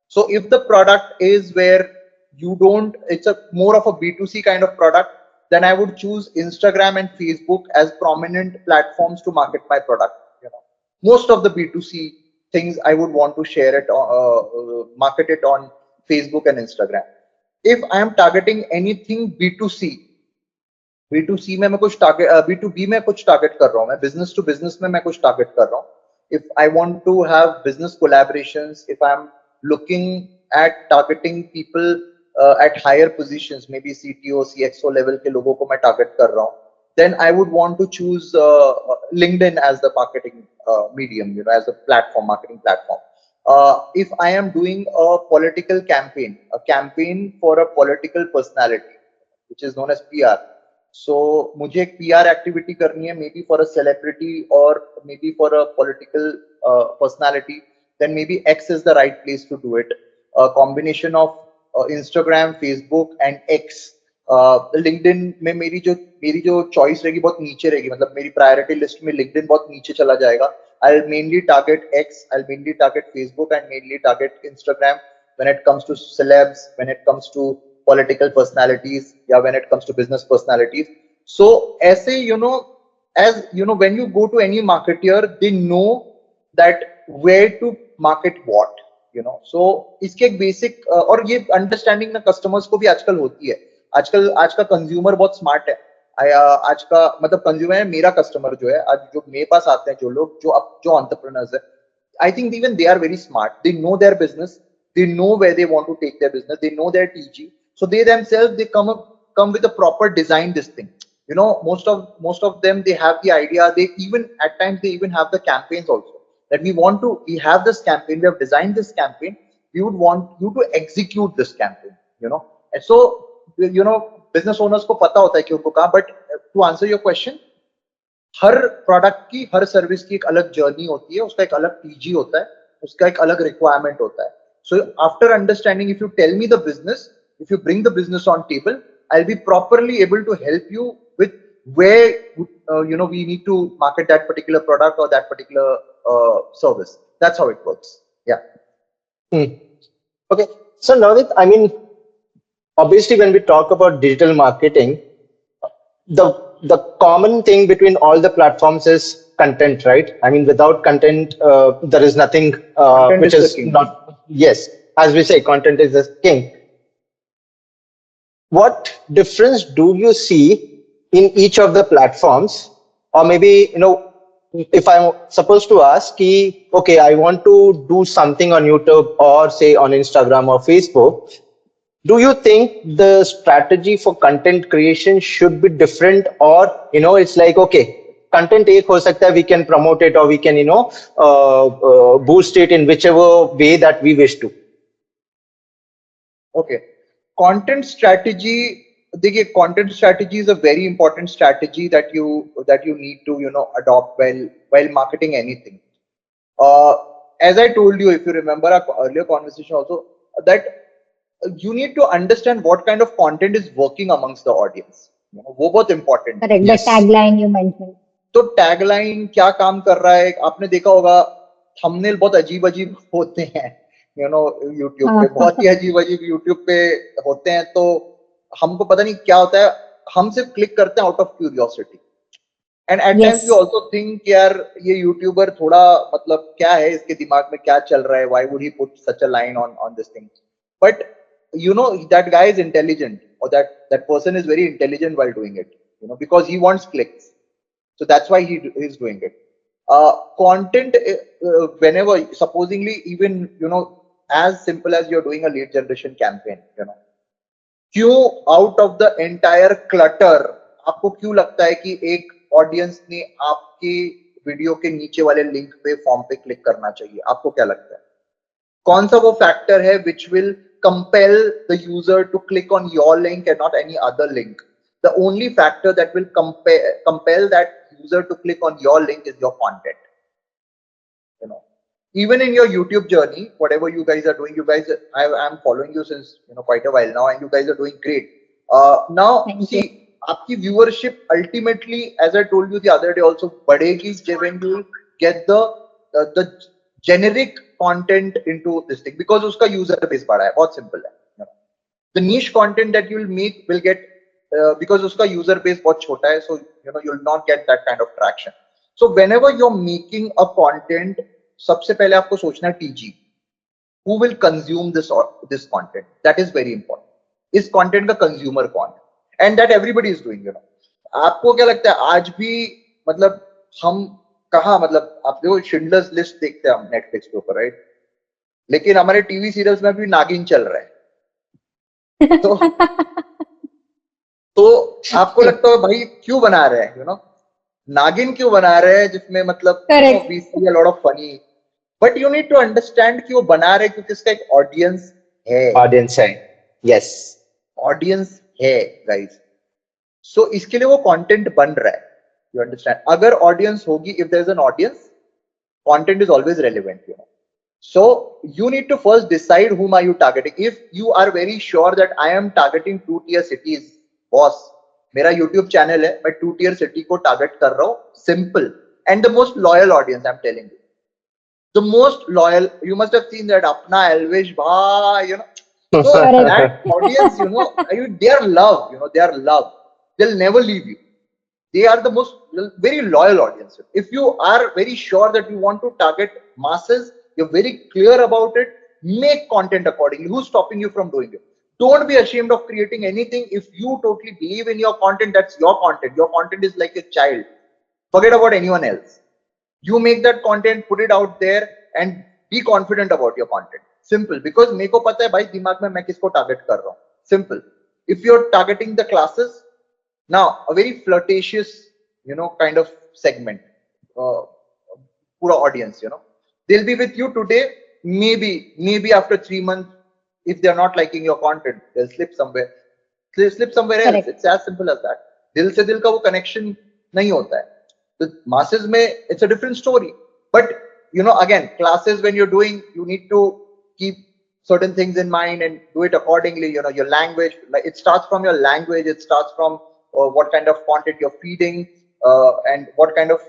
So if the product is where it's a more of a B2C kind of product, then I would choose Instagram and Facebook as prominent platforms to market my product. Most of the B2C things I would want to share it, market it on Facebook and Instagram. If I am targeting anything B2C में मैं कुछ target, B2B में कुछ target कर रहा हूँ, मैं business to business में मैं कुछ टारगेट कर रहा हूँ. If I want to have business collaborations, if I'm looking at targeting people at higher positions, maybe CTO, CXO level के लोगों को मैं टारगेट कर रहा हूँ, then I would want to choose LinkedIn as the marketing medium, as a platform, marketing platform. If I am doing a political campaign, a campaign for a political personality, which is known as PR. So मुझे एक PR activity करनी है, maybe for a celebrity or maybe for a political personality, then maybe X is the right place to do it. A combination of Instagram, Facebook and X. LinkedIn में मेरी जो choice रहेगी बहुत नीचे रहेगी, मतलब मेरी priority list में LinkedIn बहुत नीचे चला जाएगा. I'll mainly target X, I'll mainly target Facebook, and mainly target Instagram when it comes to celebs, when it comes to political personalities, yeah, when it comes to business personalities. So ऐसे as when you go to any marketer, they know that where to market what, so इसके एक basic और ये understanding ना customers को भी आजकल होती है. आज का कंज्यूमर बहुत स्मार्ट है. आज का मतलब कंज्यूमर है, मेरा कस्टमर जो है आज, जो मेरे पास आते हैं जो लोग जो एंटरप्रेन्योर्स है, I think even they are very smart. They know their business. They know where they want to take their business. They know their TG. So they themselves, they come with a proper design this thing. Most of them, they have the idea. They even at times they even have the campaigns also, that we have this campaign, we have designed this campaign, we would want you to execute this campaign. And so business owners को पता होता है कि उनको कहाँ. But to answer your question, her product की, हर service की एक अलग जर्नी होती है, उसका एक अलग टीजी होता है, उसका एक अलग रिक्वायरमेंट होता है. So after understanding, if you tell me the business, if you bring the business on table, I will be properly able to help you with where we need to market that particular product or that particular service. That's how it works. Yeah. Okay. So Navneet, I mean, obviously when we talk about digital marketing, the common thing between all the platforms is content, right? I mean, without content, there is nothing which is not. Yes, as we say, content is the king. What difference do you see in each of the platforms? Or maybe, if I'm supposed to ask, okay, I want to do something on YouTube or say on Instagram or Facebook, do you think the strategy for content creation should be different, or it's like, okay, content ek ho sakta hai, we can promote it, or we can boost it in whichever way that we wish to? Okay, content strategy. देखिए, content strategy is a very important strategy that you need to adopt while marketing anything. As I told you, if you remember our earlier conversation also, that you need to understand what kind of content is working amongst the audience. वो बहुत important. Correct. Yes. The tagline you mentioned. तो tagline क्या काम कर रहा है, आपने देखा होगा thumbnail बहुत अजीब अजीब होते हैं, YouTube पे बहुत ही अजीब अजीब YouTube पे होते हैं. तो हमको पता नहीं क्या होता है, हम सिर्फ क्लिक करते हैं out of curiosity. And at times we also think यार ये यूट्यूबर थोड़ा मतलब क्या है, इसके दिमाग में क्या चल रहा है, why would he put such a line on this thing. But that guy is intelligent, or that person is very intelligent while doing it, because he wants clicks. So that's why he is doing it. Content, whenever, supposingly, even as simple as you're doing a lead generation campaign, क्यों out of the entire clutter आपको क्यों लगता है कि एक audience ने आपके video के नीचे वाले लिंक पे, फॉर्म पे क्लिक करना चाहिए? आपको क्या लगता है, कौन सा वो फैक्टर है which will compel the user to click on your link and not any other link? The only factor that will compel that user to click on your link is your content. Even in your YouTube journey, whatever you guys are doing, I'm following you since quite a while now, and you guys are doing great. Now see, आपकी viewership ultimately, as I told you the other day also, बढ़ेगी when you get the generic content into this thing, because उसका user base बढ़ा है. बहुत simple है. The niche content that you will make will get because उसका user base बहुत छोटा है, so you will not get that kind of traction. So whenever you're making a content, सबसे पहले आपको सोचना है TG, who will consume this content. That is very important. इस content का consumer कौन है, and that everybody is doing. आपको क्या लगता है, आज भी मतलब हम कहाँ, मतलब आप देखो शिंडलर्स लिस्ट देखते हैं हम नेटफ्लिक्स के ऊपर, राइट? लेकिन हमारे टीवी सीरियल्स में भी नागिन चल रहा है. तो आपको लगता है भाई क्यों बना रहे हैं, नागिन क्यों बना रहे हैं, जिसमें मतलब we see a lot of funny, but you need to understand कि वो बना रहे क्योंकि इसका एक ऑडियंस है. Yes, ऑडियंस है guys. So इसके लिए वो कंटेंट बन रहा है. You understand? अगर ऑडियंस होगी, if there is an audience, content is always relevant. So you need to first decide whom are you targeting. If you are very sure that I am targeting 2-tier cities, boss, मेरा YouTube channel है, मैं 2-tier city को target कर रहा हूँ, simple, and the most loyal audience, I'm telling you, the most loyal. You must have seen that Apna, Elvish, bhai, so that audience, they are love, they are love. They'll never leave you. They are the most very loyal audience. If you are very sure that you want to target masses, you're very clear about it, make content accordingly. Who's stopping you from doing it? Don't be ashamed of creating anything. If you totally believe in your content, that's your content. Your content is like a child. Forget about anyone else. You make that content, put it out there, and be confident about your content. Simple. Because मेरे को पता है भाई दिमाग में मैं किसको target कर रहा हूँ. Simple. If you're targeting the classes, now a very flirtatious, kind of segment, pura audience, they'll be with you today. Maybe after 3 months, if they're not liking your content, they'll slip somewhere. They'll slip somewhere else. Correct. It's as simple as that. दिल से दिल का वो connection नहीं होता है. The masses में it's a different story. But again, classes when you're doing, you need to keep certain things in mind and do it accordingly. Your language, like it starts from your language. It starts from what kind of content you're feeding, and what kind of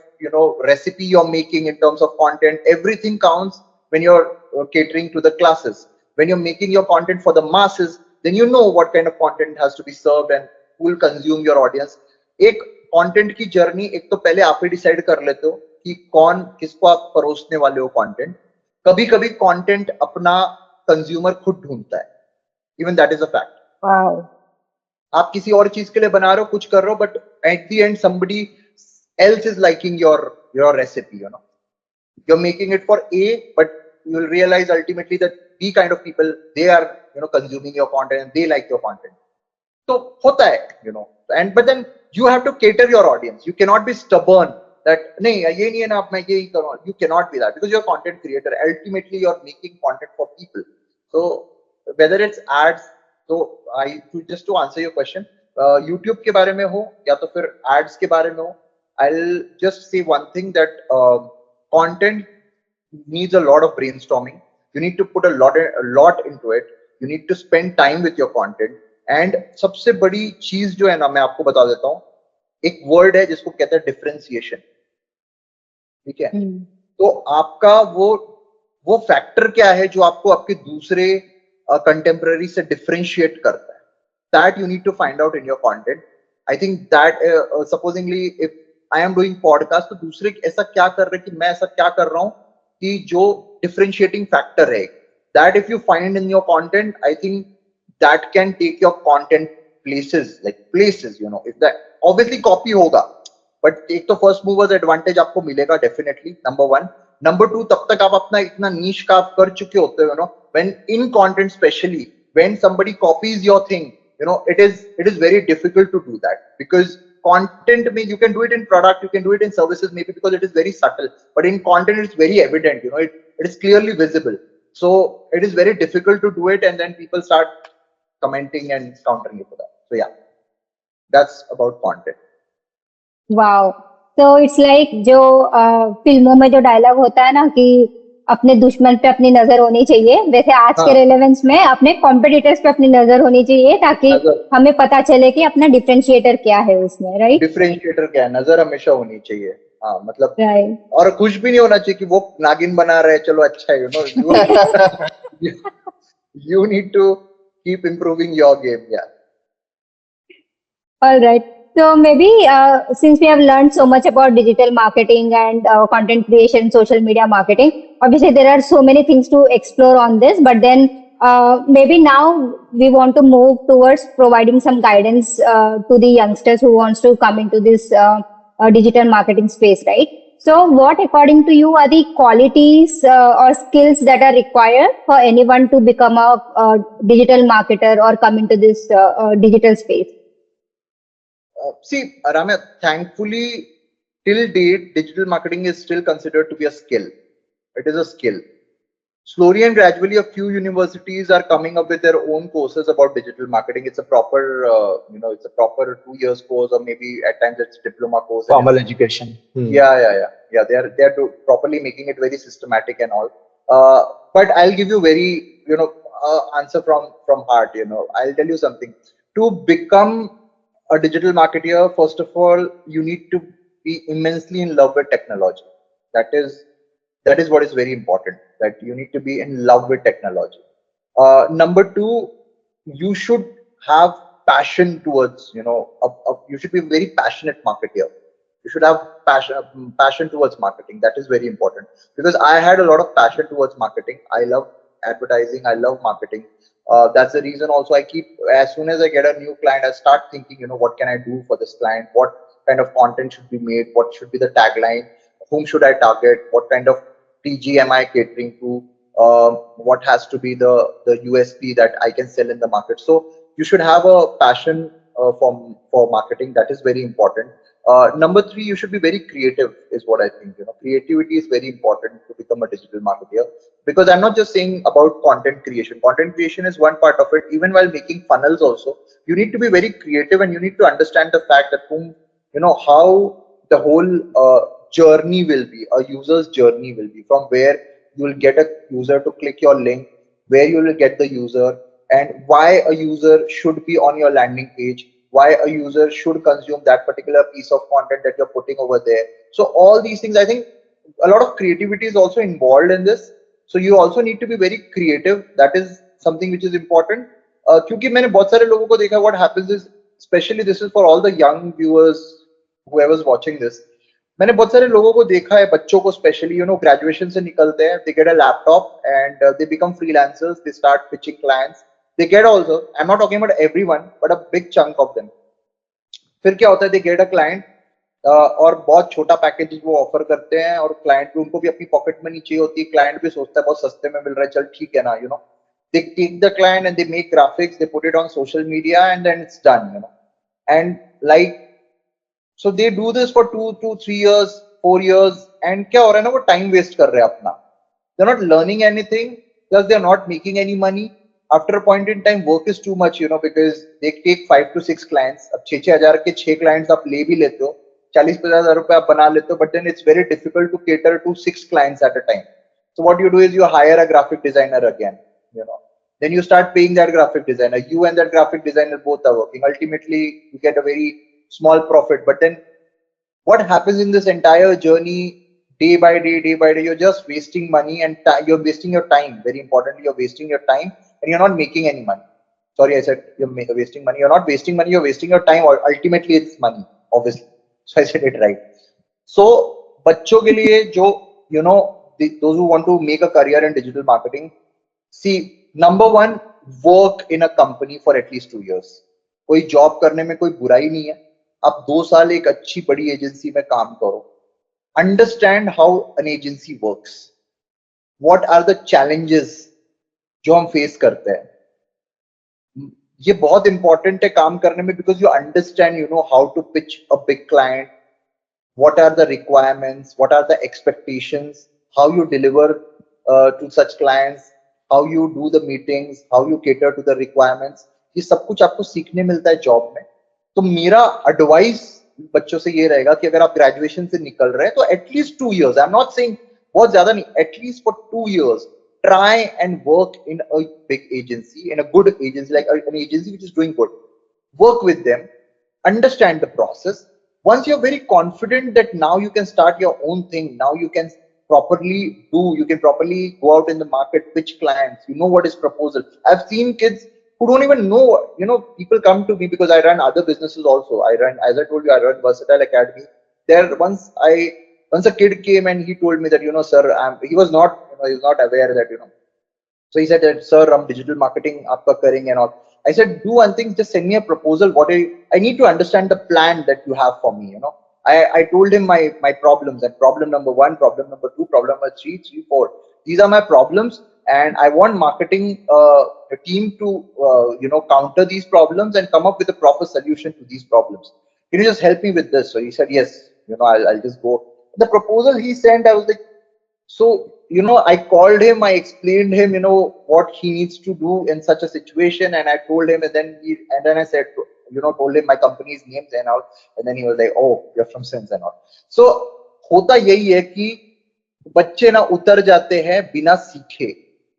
recipe you're making in terms of content. Everything counts when you're catering to the classes. When you're making your content for the masses, then you know what kind of content has to be served and who will consume your audience. एक content की journey एक तो पहले आप ही decide कर लेते हो कि कौन किसको आप परोसने वाले हो कंटेंट. कभी कभी कंटेंट अपना कंज्यूमर खुद ढूंढता है. Even that is a fact. Wow. आप किसी और चीज के लिए बना रहे हो, कुछ कर रहे हो, but at the end somebody else is liking your recipe. You're making it for A, but you'll realize ultimately that B kind of people, they are consuming your content and they like your content. So hota hai, and but then you have to cater your audience. You cannot be stubborn that nahi ye nahi hai na, ab main yehi karunga. You cannot be that because you're a content creator. Ultimately you're making content for people. So whether it's ads, so just to answer your question, YouTube के बारे में हो या तो फिर ads के बारे में हो, I'll just say one thing that content needs a lot of brainstorming. You need to put a lot into it. You need to spend time with your content. And सबसे बड़ी चीज जो है ना, मैं आपको बता देता हूँ, एक वर्ड है जिसको कहते हैं डिफरेंशिएशन. ठीक है. तो आपका वो फैक्टर क्या है जो आपको आपके दूसरे कंटेम्पररी से डिफरेंशिएट करता है. That you need to find out in your content. I think that supposingly if I am doing podcast, तो दूसरे ऐसा क्या कर रहे हैं कि मैं ऐसा क्या कर रहा हूँ कि जो differentiating factor है. That if you find in your content, I think that can take your content places. If that obviously copy होगा, but एक तो first movers advantage आपको मिलेगा definitely, number one. Number two, तब तक आप अपना इतना niche का आप कर चुके होते हो, when in content, especially when somebody copies your thing, it is very difficult to do that, because content you can do it in product, you can do it in services maybe because it is very subtle, but in content it's very evident. It is clearly visible, so it is very difficult to do it, and then people start commenting and countering it for that. So yeah, that's about content. Wow. So it's like जो फिल्मों में जो dialogue होता है ना कि अपने दुश्मन पे अपनी नजर होनी चाहिए, वैसे आज के रेलेवेंस में अपने कॉम्पिटिटर्स पे अपनी नजर होनी चाहिए ताकि हमें पता चले कि अपना डिफरेंशिएटर क्या है उसमें. राइट. डिफरेंशिएटर क्या है, नजर हमेशा होनी चाहिए. हाँ, मतलब राइट. और कुछ भी नहीं होना चाहिए कि वो नागिन बना रहे, चलो अच्छा है. You need to keep improving your game. Yeah. All right. So maybe since we have learned so much about digital marketing and content creation, social media marketing, obviously there are so many things to explore on this, but then maybe now we want to move towards providing some guidance to the youngsters who wants to come into this digital marketing space, right? So what, according to you, are the qualities or skills that are required for anyone to become a digital marketer or come into this digital space? See, Ramya, thankfully, till date, digital marketing is still considered to be a skill. It is a skill. Slowly and gradually, a few universities are coming up with their own courses about digital marketing. It's a proper, it's a proper 2 years course, or maybe at times it's diploma course. Formal education. Yeah. They are properly making it very systematic and all. But I'll give you very, answer from heart. I'll tell you something. To become a digital marketer, first of all, you need to be immensely in love with technology. That is what is very important, that you need to be in love with technology. Number two, you should have passion towards, you should be a very passionate marketer. You should have passion towards marketing. That is very important, because I had a lot of passion towards marketing. I love advertising. I love marketing. That's the reason also I keep, as soon as I get a new client, I start thinking, what can I do for this client? What kind of content should be made? What should be the tagline? Whom should I target? What kind of TG am I catering to? What has to be the USP that I can sell in the market? So you should have a passion for marketing. That is very important. Number three, you should be very creative, is what I think. Creativity is very important to become a digital marketer, because I'm not just saying about content creation. Content creation is one part of it. Even while making funnels, also you need to be very creative, and you need to understand the fact that how the whole journey will be, a user's journey will be, from where you will get a user to click your link, where you will get the user, and why a user should be on your landing page, why a user should consume that particular piece of content that you're putting over there. So all these things, I think a lot of creativity is also involved in this. So you also need to be very creative. That is something which is important. क्योंकि मैंने बहुत सारे लोगों को देखा, what happens is, especially this is for all the young viewers, whoever's watching this, मैंने बहुत सारे लोगों को देखा है, बच्चों को स्पेशली, ग्रेजुएशन से निकलते हैं, they get a laptop and they become freelancers, they start pitching clients, they get also, I'm not talking about everyone, but a big chunk of them. फिर क्या होता है, they get a client और बहुत छोटा पैकेज वो offer करते हैं, और क्लाइंट भी, उनको भी अपनी पॉकेट मनी चाहिए होती है, क्लाइंट भी सोचता है बहुत सस्ते में मिल रहा है, चल ठीक है ना, they take the client and they make graphics, they put it on social media, and then it's done, and like, so they do this for 2 to 3 years, 4 years, and क्या हो रहा है ना, वो टाइम वेस्ट कर रहे हैं अपना. They're not learning anything, because they're not making any money. After a point in time, work is too much, because they take 5 to 6 clients. अब 6,000 के 6 clients आप ले भी लेते हो, 40-50,000 रुपए आप बना लेते हो, but then it's very difficult to cater to 6 clients at a time. So what you do is you hire a graphic designer again, then you start paying that graphic designer. You and that graphic designer both are working. Ultimately, you get a very small profit. But then what happens in this entire journey, day by day, you're just wasting money, and you're wasting your time. Very importantly, you're wasting your time, and you're not making any money. Sorry, I said you're wasting money. You're not wasting money, you're wasting your time. Or ultimately, it's money, obviously. So I said it right. So, बच्चों के लिए जो, those who want to make a career in digital marketing, see, number one, work in a company for at least 2 years. कोई job करने में कोई बुराई नहीं है. आप 2 साल एक अच्छी बड़ी एजेंसी में काम करो. Understand how an agency works. What are the challenges जो हम फेस करते हैं. ये बहुत इंपॉर्टेंट है काम करने में, because you understand, how to pitch a big client, what are the requirements, what are the expectations, how you deliver to such clients, how you do the meetings, how you cater to the requirements. ये सब कुछ आपको सीखने मिलता है job में. तो मेरा एडवाइस बच्चों से ये रहेगा कि अगर आप ग्रेजुएशन से निकल रहे हैं तो at least 2 years, I am not saying बहुत ज्यादा नहीं, at least for 2 years try and work in a big agency, in a good agency, like an agency which is doing good. Work with them, understand the process. Once you're very confident that now you can start your own thing, now you can properly go out in the market, pitch clients, what is proposal. I've seen kids who don't even know, people come to me because I run other businesses also. As I told you, I run Versatile Academy. There once a kid came and he told me that, sir, he was not aware that, so he said that, sir, I'm digital marketing aapka karenge and all. I said, do one thing, just send me a proposal. I need to understand the plan that you have for me, I told him my problems, and problem number 1, problem number 2, problem number 3, 4. These are my problems, and I want marketing team to counter these problems and come up with a proper solution to these problems. Can you just help me with this? So he said, yes, I'll just go. The proposal he sent, I was like, so I called him, I explained him what he needs to do in such a situation, and I told him, and then I said, told him my company's names and all, and then he was like, oh, you're from Sins and all. So होता यही है कि बच्चे ना उतर जाते हैं बिना सीखे.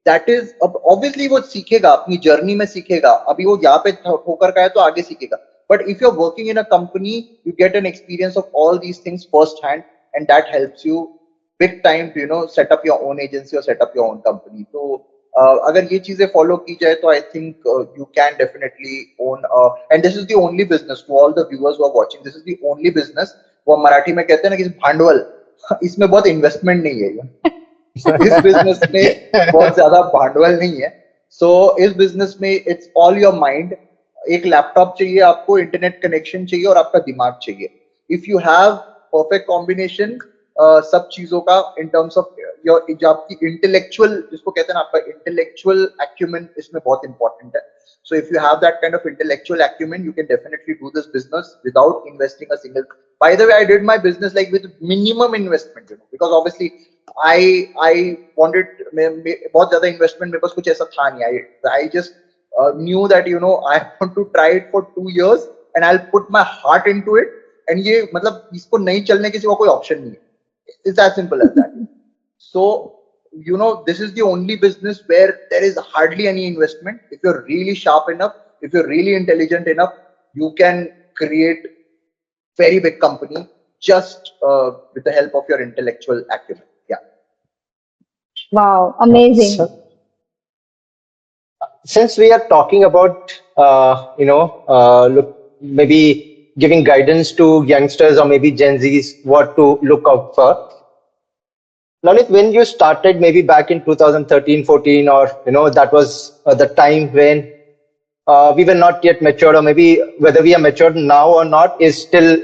दैट इज, अब ऑब्वियसली वो सीखेगा, अपनी जर्नी में सीखेगा. अभी वो यहाँ पे ठोकर का है तो आगे सीखेगा. But if you are working in a company, you get an experience of all these things first hand, and that helps you big time to set up your own agency or set up your own company. तो अगर ये चीजें follow की जाए तो I think you can definitely own and this is the only business, to all the viewers who are watching, this is the only business, वो मराठी में कहते हैं ना कि भांडवल, इसमें बहुत इन्वेस्टमेंट नहीं है. इस बिजनेस में बहुत ज्यादा भांडवल नहीं है. सो इस बिजनेस में इट्स ऑल योर माइंड. एक लैपटॉप चाहिए आपको, इंटरनेट कनेक्शन चाहिए और आपका दिमाग चाहिए. If you have perfect combination, सब चीजों का इन टर्म्स ऑफ योर जो आपकी इंटेलेक्चुअल जिसको कहते हैं ना आपका इंटेलेक्चुअल एक्यूमेन इसमें बहुत इंपॉर्टेंट है. So if you have that kind of intellectual acumen, you can definitely do this business without investing a single. By the way, I did my business like with minimum investment, because obviously I wanted बहुत ज़्यादा investment मेरे पास कुछ ऐसा था नहीं. I just knew that I want to try it for 2 years and I'll put my heart into it. And ये मतलब इसको नहीं चलने के सिवा कोई option नहीं है. It's as simple as that. So this is the only business where there is hardly any investment. If you're really sharp enough, if you're really intelligent enough, you can create very big company just with the help of your intellectual acumen. Yeah. Wow, amazing. Since we are talking about, look, maybe giving guidance to youngsters or maybe Gen Zs what to look out for. Navneet, when you started maybe back in 2013, 14, or that was the time when we were not yet matured, or maybe whether we are matured now or not is still,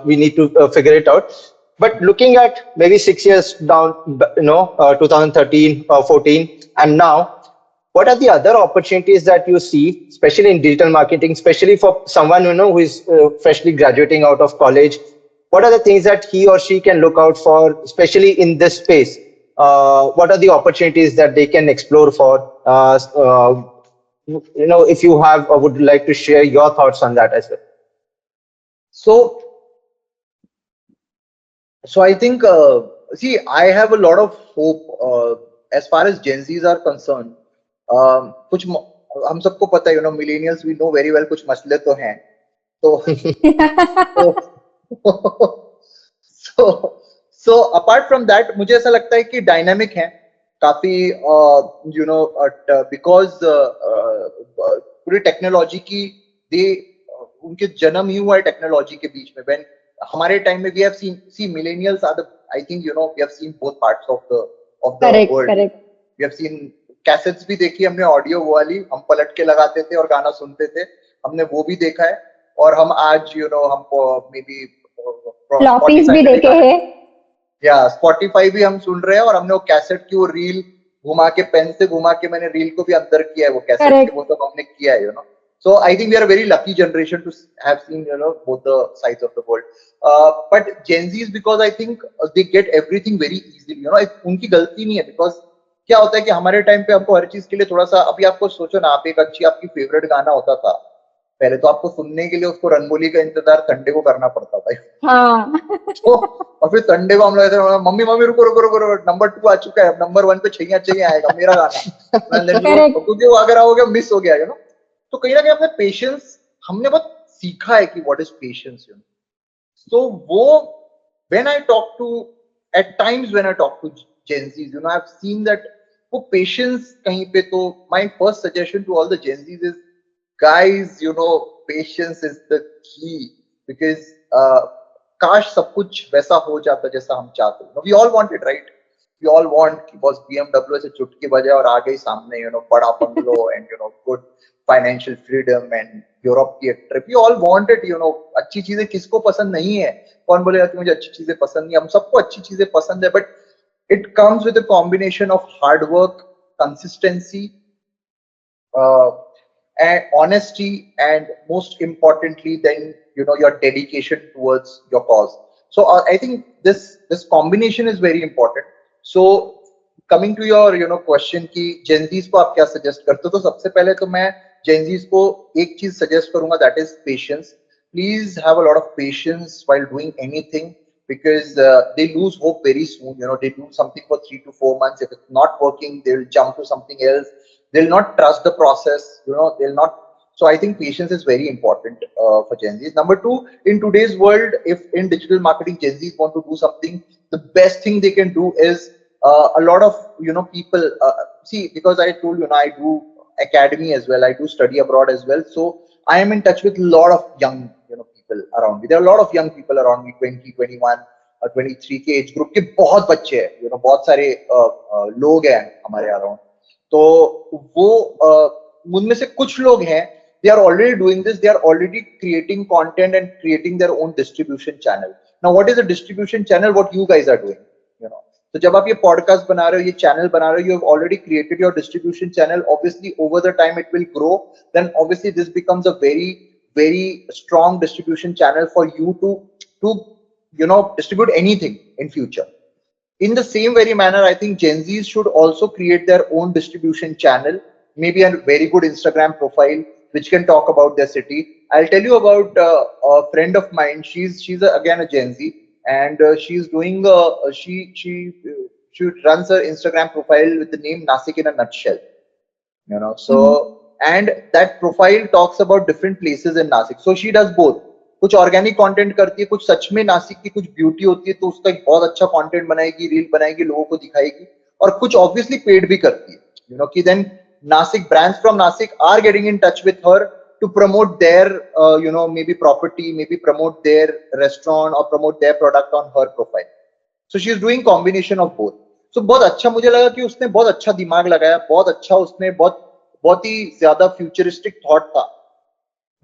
we need to figure it out. But looking at maybe 6 years down, 2013 or 14, and now, what are the other opportunities that you see, especially in digital marketing, especially for someone who is freshly graduating out of college? What are the things that he or she can look out for, especially in this space? What are the opportunities that they can explore for? If you have or would like to share your thoughts on that as well. So I think, see, I have a lot of hope as far as Gen Zs are concerned. कुछ हम सबको पता है, millennials, we know very well कुछ मसले तो हैं. So apart from that, मुझे ऐसा लगता है कि डायनामिक है काफी, because पूरी टेक्नोलॉजी की उनके जन्म ही हुआ है टेक्नोलॉजी के बीच में. When हमारे टाइम में we have seen millennials are the, I think we have seen both parts of the world. Correct. We have seen cassettes भी देखी हमने, ऑडियो वाली, हम पलट के लगाते थे और गाना सुनते थे, हमने वो भी देखा है. और हम आज हमको मे बी फ्लॉपीज भी देखे हैं, या स्पॉटिफाई भी हम सुन रहे हैं, और हमने वो कैसेट की वो रील घुमा के, पेन से घुमा के मैंने रील को भी अंदर किया है वो कैसेट के, वो सब हमने किया है. So I think we are a very lucky generation to have seen both the sides of the world. But Gen Zs, because I think they get everything very easily. उनकी गलती नहीं है, because क्या होता है कि हमारे टाइम पे हमको हर चीज के लिए थोड़ा सा, अभी आपको सोचो ना, आप एक अच्छी आपकी फेवरेट गाना होता था पहले, तो आपको सुनने के लिए उसको रंगोली का इंतजार संडे को करना पड़ता था. हाँ. तो और फिर संडे को हम लोग ऐसे, मम्मी रुको, नंबर 2 आ चुका है, नंबर 1 पे छैया आएगा मेरा गाना, क्योंकि वो अगर हो गया मिस हो गया. तो कहीं ना कहीं अपने पेशेंस हमने बहुत सीखा है कि व्हाट इज पेशेंस. So वो when I talk to, at times when I talk to Gen Zs, I've seen that वो patience कहीं पे, तो my first suggestion to all the Gen Zs is, guys, patience is the key, because काश सब कुछ वैसा हो जाता जैसा हम चाहते हैं. We all want it, right? We all want कि बस BMW से चुटकी बजाए और आ गई सामने, बड़ा bungalow and good financial freedom and Europe की एक trip. We all want it, अच्छी चीजें किसको पसंद नहीं है? कौन बोलेगा कि मुझे अच्छी चीजें पसंद नहीं? हम सबको अच्छी चीजें पसंद है, but it comes with a combination of hard work, consistency, and honesty, and most importantly then your dedication towards your cause. So I think this combination is very important. So coming to your question कि Gen Zs को आप क्या suggest करते हो, तो सबसे पहले तो मैं Gen Zs को एक चीज सजेस्ट करूंगा, that is patience. Please have a lot of patience while doing anything, because they lose hope very soon. They do something for 3 to 4 months. If it's not working, they'll jump to something else. They'll not trust the process. They'll not. So I think patience is very important for Gen Zs. Number 2, in today's world, if in digital marketing Gen Zs want to do something, the best thing they can do is a lot of people see, because I told I do academy as well, I do study abroad as well, so I am in touch with a lot of young people around me. There are a lot of young people around me, 20, 21, 23 के age group के बहुत बच्चे हैं, बहुत सारे लोग हैं हमारे अराउंड. तो वो उनमें से कुछ लोग हैं, they are already doing this, they are already creating content and creating their own distribution channel. Now, what is a distribution channel? What you guys are doing, you know. So, जब आप ये podcast बना रहे हो, ये channel बना रहे हो, you have already created your distribution channel. Obviously, over the time it will grow. Then, obviously, this becomes a very strong distribution channel for you to distribute anything in future. In the same very manner, I think Gen Zs should also create their own distribution channel, maybe a very good Instagram profile which can talk about their city. I'll tell you about a friend of mine. Again a Gen Z, and she's doing she runs her Instagram profile with the name Nasik in a nutshell. And that profile talks about different places in Nasik. So she does both. कुछ organic content करती है, कुछ सच में नासिक की कुछ beauty होती है तो उसका एक बहुत अच्छा कंटेंट बनाएगी, रील बनाएगी, लोगों को दिखाएगी, और कुछ ऑब्वियसली पेड भी करती है, कि then Nashik brands from Nashik are getting in touch with her to promote their maybe property, maybe promote their restaurant or promote their product on her profile. So she is doing combination of both. So बहुत अच्छा मुझे लगा कि उसने बहुत अच्छा दिमाग लगाया, बहुत अच्छा उसने बहुत ही ज्यादा फ्यूचरिस्टिक थॉट था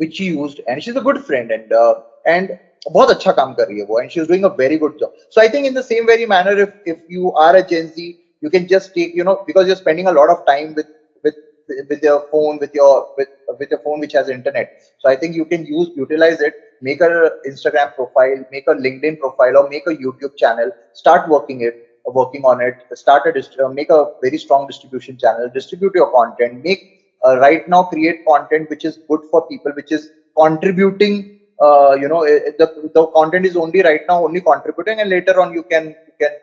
which she used, and she's a good friend, and बहुत अच्छा काम कर रही है वो, and she's doing a very good job. So I think in the same very manner, if you are a Gen Z, you can just take, because you're spending a lot of time with your phone, with your phone which has internet. So I think you can utilize it, make a Instagram profile, make a LinkedIn profile, or make a YouTube channel, start working on it, make a very strong distribution channel, distribute your content, right now create content which is good for people, which is contributing. The content is only right now only contributing, and later on you can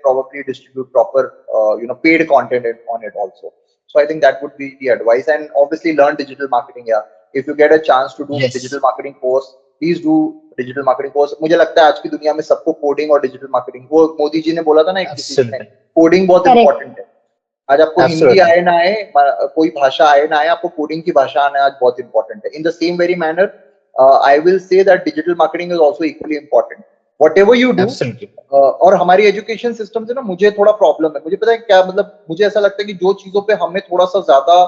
probably distribute proper paid content on it also. So I think that would be the advice, and obviously learn digital marketing. Yeah, if you get a chance to do digital marketing course, please do digital marketing course. मुझे लगता है आज की दुनिया में सबको coding और digital marketing, वो मोदी जी ने बोला था ना एक किसी ने, कोडिंग बहुत इंपॉर्टेंट है. आज आपको हिंदी आए ना आए, कोई भाषा आए ना आए, आपको कोडिंग की भाषा आना आज बहुत इंपॉर्टेंट है. In the same very manner, I will say that digital marketing is also equally important, whatever you do. और हमारी एजुकेशन सिस्टम से ना मुझे थोड़ा प्रॉब्लम है. मुझे पता है क्या, मतलब मुझे ऐसा लगता है कि जो चीजों पे हमें थोड़ा सा ज्यादा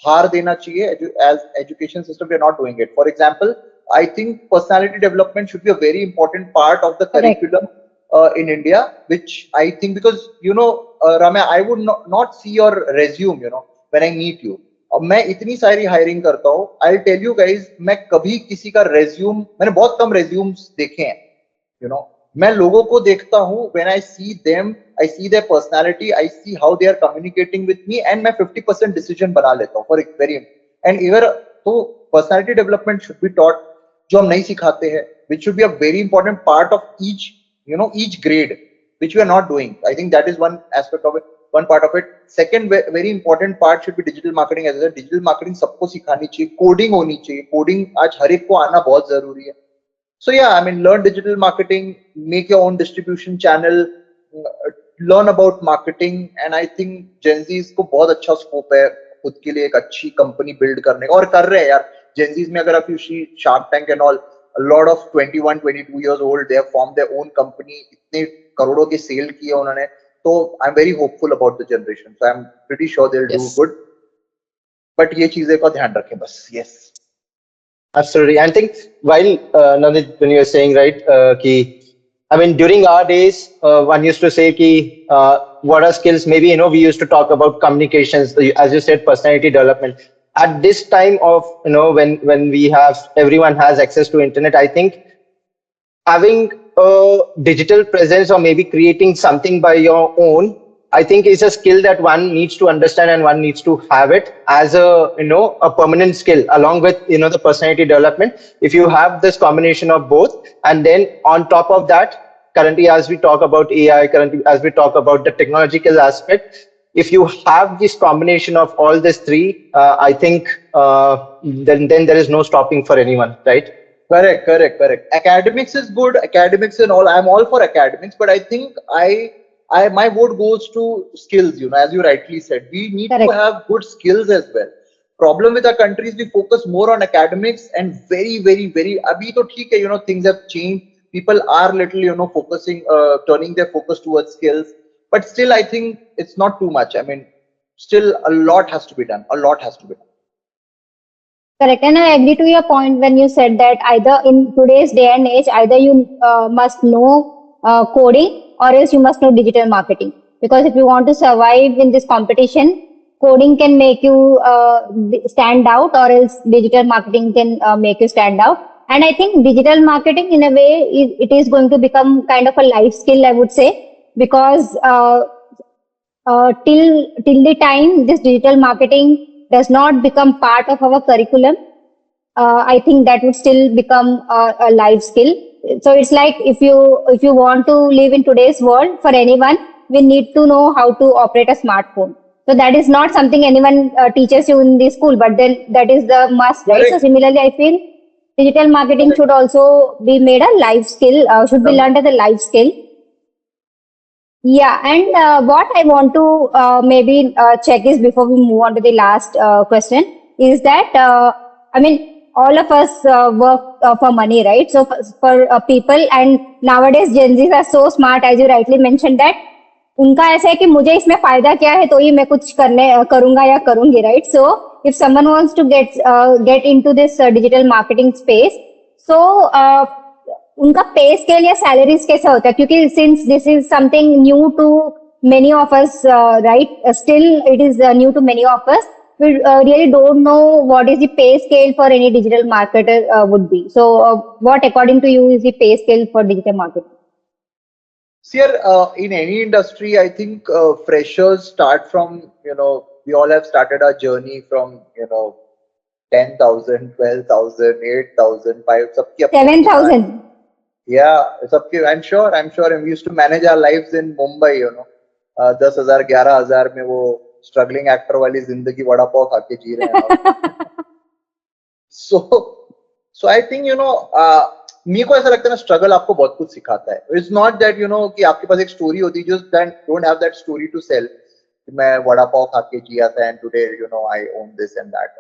भार देना चाहिए, as education system we are not doing it. For example, I think personality development should be a very important part of the curriculum in India, which I think, because Ramya, I would not see your resume when I meet you. अब मैं इतनी सारी hiring करता हूँ, I'll tell you guys, मैं कभी किसी का रेज्यूम, मैंने बहुत कम रेज्यूम्स देखे हैं. मैं लोगों को देखता हूँ, when I see them, I see their personality, I see how they are communicating with me, and मैं 50% decision बना लेता हूँ for very, and even तो personality development should be taught, जो हम नहीं सिखाते हैं, which should be a very important part of each grade, which we are not doing. I think that is one aspect of it, one part of it. Second very important part should be digital marketing. As a digital marketing सबको सिखानी चाहिए, coding होनी चाहिए, coding आज हर एक को आना बहुत जरूरी है. So yeah, I mean, learn digital marketing, make your own distribution channel, learn about marketing, and I think Gen Zs को बहुत अच्छा स्कोप है खुद के लिए एक अच्छी कंपनी बिल्ड करने का, और कर रहे हैं यार. Gen Zs में अगर आप you see Shark Tank and all, a lot of 21, 22 years old, they have formed their own company, इतने करोड़ों के सेल किए उन्होंने. तो I'm very hopeful about the generation. So I'm pretty sure they'll do good. But ये चीजें का ध्यान रखें बस. Yes. Absolutely. I think while Navneet, when you were saying, right, I mean, during our days, one used to say what are skills? Maybe, we used to talk about communications, as you said, personality development. At this time of, when everyone has access to internet, I think having a digital presence or maybe creating something by your own, I think is a skill that one needs to understand, and one needs to have it as a permanent skill along with, the personality development. If you have this combination of both, and then on top of that, currently, as we talk about AI, currently, as we talk about the technological aspect, if you have this combination of all these three, I think then there is no stopping for anyone, right? Correct. Academics is good. Academics and all. I'm all for academics, but I think my vote goes to skills. As you rightly said, we need to have good skills as well. Problem with our country is we focus more on academics, and very, very, very. Abhi to theek hai, things have changed. People are little, focusing, turning their focus towards skills. But still, I think it's not too much. I mean, still a lot has to be done. Correct. And I agree to your point when you said that either in today's day and age, either you must know coding, or else you must know digital marketing. Because if you want to survive in this competition, coding can make you stand out, or else digital marketing can make you stand out. And I think digital marketing, in a way, it is going to become kind of a life skill, I would say, because till the time this digital marketing does not become part of our curriculum, I think that would still become a life skill. So it's like if you want to live in today's world, for anyone, we need to know how to operate a smartphone. So that is not something anyone teaches you in the school, but then that is the must, right? So Correct. similarly, I feel digital marketing Correct. should also be made a life skill, should be learned as a life skill. Yeah, and what I want to maybe check is, before we move on to the last question, is that I mean, all of us work for money, right? So for people, and nowadays Gen Zs are so smart, as you rightly mentioned, that उनका ऐसा है कि मुझे इसमें फायदा क्या है तो ही मैं कुछ करने करूंगा या करूंगी, right? So if someone wants to get into this digital marketing space, so उनका पे स्केल या सैलरीज कैसा होता है? क्योंकि since this is something new to many of us, right? Still, it is new to many of us. We really don't know what is the pay scale for any digital marketer would be. So, what, according to you, is the pay scale for digital marketing? See, here, in any industry, I think freshers start from, we all have started our journey from, 10,000, 12,000, 8,000, 5, सबकी अपनी अपनी कहानी. 7,000. Yeah, सबकी, I'm sure, and we used to manage our lives in Mumbai, 10,000, 11,000 में वो struggling actor वाली जिंदगी वड़ा पाव खा के जी रहे हैं. So I think, मेरे को ऐसा लगता है ना, स्ट्रगल आपको बहुत कुछ सिखाता है. इट्स नॉट दैट कि आपके पास एक स्टोरी होती है, just don't have that story to sell. मैं वड़ा पाव खा के जिया था and today I own this and that.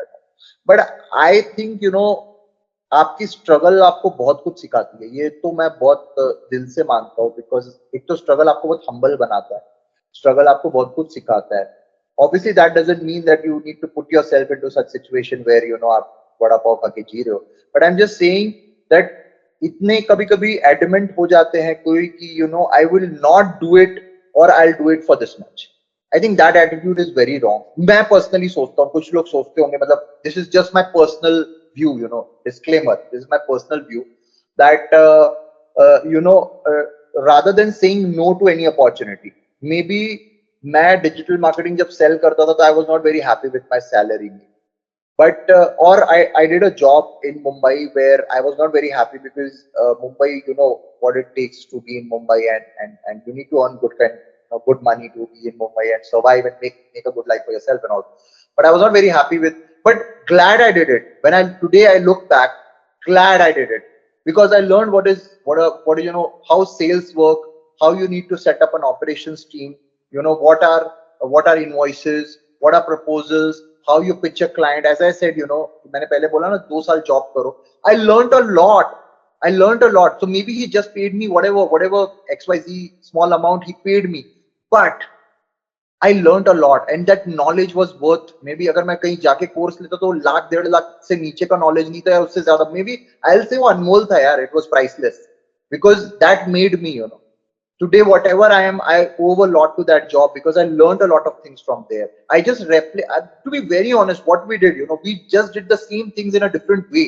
But I think आपकी स्ट्रगल आपको बहुत कुछ सिखाती है. ये तो मैं बहुत दिल से मानता हूँ, बिकॉज एक तो स्ट्रगल आपको बहुत हम्बल बनाता है, स्ट्रगल आपको बहुत कुछ सिखाता है. Obviously, that doesn't mean that you need to put yourself into such situation where आप वड़ा पाव खा के जी रहे हो. But I'm just saying that इतने कभी कभी एडमेंट हो जाते हैं कोई कि I will not do it or I'll do it for this much. I think that attitude is very wrong. मैं पर्सनली सोचता हूँ, कुछ लोग सोचते होंगे, मतलब this is just my personal view, disclaimer, this is my personal view, that rather than saying no to any opportunity, maybe मैं digital marketing जब सेल करता था तो I was not very happy with my salary. But or I did a job in Mumbai where I was not very happy because Mumbai, what it takes to be in Mumbai, and you need to earn good money to be in Mumbai and survive and make a good life for yourself and all. But I was not very happy with. But glad I did it. Today I look back, glad I did it, because I learned what how sales work, how you need to set up an operations team. What are invoices, what are proposals, how you pitch a client. As I said, मैंने पहले बोला ना 2 साल job करो. I learned a lot. So maybe he just paid me whatever XYZ small amount he paid me, but I learned a lot, and that knowledge was worth. Maybe अगर मैं कहीं जाके कोर्स लेता तो लाख 1.5 लाख से नीचे का नॉलेज नहीं था, या उससे ज्यादा. Maybe I'll say वो अनमोल था यार. It was priceless, because that made me, today whatever I am, I owe a lot to that job, because I learned a lot of things from there. I just to be very honest, what we did, we just did the same things in a different way.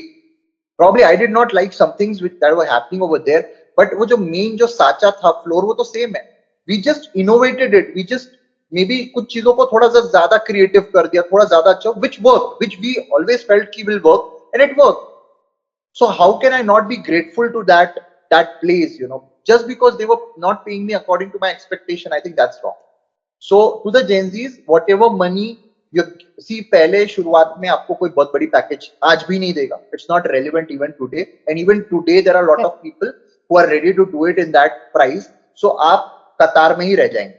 Probably I did not like some things that were happening over there, but वो जो main जो साचा था floor, वो तो same है. We just innovated it. We just maybe कुछ चीजों को थोड़ा सा ज्यादा creative कर दिया, थोड़ा ज्यादा अच्छा, which worked, which we always felt कि will work, and it worked. So how can I not be grateful to that place, just because they were not paying me according to my expectation? I think that's wrong. So to the Gen Zs, whatever money you see, पहले शुरुआत में आपको कोई बहुत बड़ी package आज भी नहीं देगा. It's not relevant even today, and even today there are a lot of people who are ready to do it in that price. So आप कतार में ही रह जाएंगे.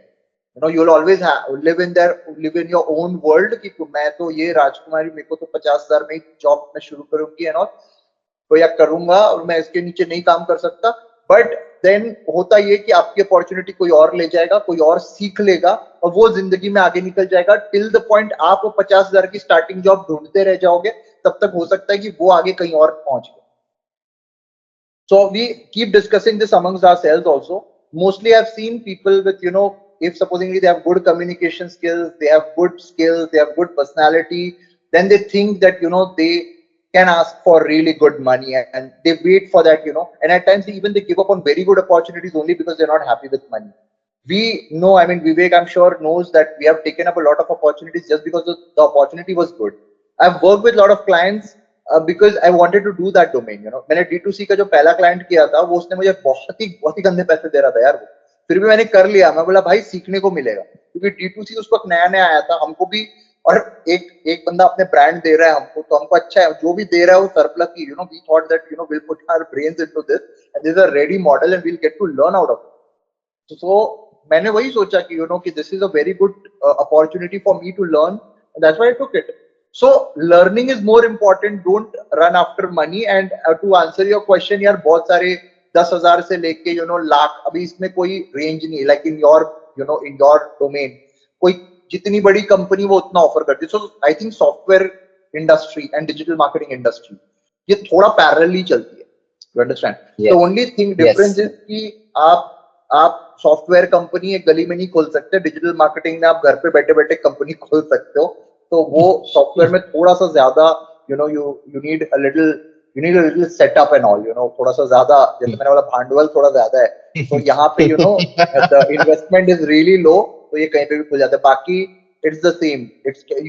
You'll always live in your own world कि मैं तो ये राजकुमारी, मेरे को तो 50,000 में जॉब में शुरू करूंगी and all, तो या करूंगा और मैं इसके नीचे नहीं काम कर सकता. बट देन होता ये कि आपकी अपॉर्चुनिटी कोई और ले जाएगा, कोई और सीख लेगा, और वो जिंदगी में आगे निकल जाएगा, टिल द पॉइंट आप वो 50,000 की स्टार्टिंग जॉब ढूंढते रह जाओगे. तब तक हो सकता है कि वो आगे कहीं और पहुंच गए. So we keep discussing this amongst ourselves also, mostly I've seen people with, if supposingly they have good communication skills, they have good skills, they have good personality, then they think that, they can ask for really good money, and they wait for that, and at times even they give up on very good opportunities only because they're not happy with money. We know, I mean, Vivek, I'm sure, knows that we have taken up a lot of opportunities just because the opportunity was good. I've worked with a lot of clients because I wanted to do that domain. मैंने D2C का जो पहला client किया था, वो उसने मुझे बहुत ही गंदे पैसे दे रहा था यार वो, फिर भी मैंने कर लिया. मैं बोला भाई सीखने को मिलेगा, क्योंकि D2C उस वक्त नया नया आया था, हमको भी, और एक एक बंदा अपने ब्रांड दे रहा है हमको, तो हमको अच्छा है, जो भी दे रहा है वो सरप्लस की, we thought that we'll put our brains into this and this is a ready model and we'll get to learn out of it. So मैंने वही सोचा कि कि this is a very good opportunity for me to learn, and that's why I took it. So learning is more important. Don't run after money. And to answer your question, यार बहुत सारे 10,000 से लेके लाख, अभी इसमें कोई रेंज नहीं, like in your in your domain, कोई जितनी बड़ी कंपनी वो उतना ऑफर करती है. So I think software industry and digital marketing industry ये थोड़ा पैरेलली चलती है. You understand? The only thing difference is कि आप सॉफ्टवेयर कंपनी एक गली में नहीं खोल सकते, डिजिटल मार्केटिंग में आप घर पे बैठे बैठे कंपनी खोल सकते हो. तो वो सॉफ्टवेयर में थोड़ा सा ज्यादा you need a little setup and all, थोड़ा सा ज्यादा, जैसे मैंने बोला भांडवल थोड़ा ज्यादा है, तो यहाँ पे the investment is really low, तो ये कहीं पे भी खुल जाता है. बाकी it's the same.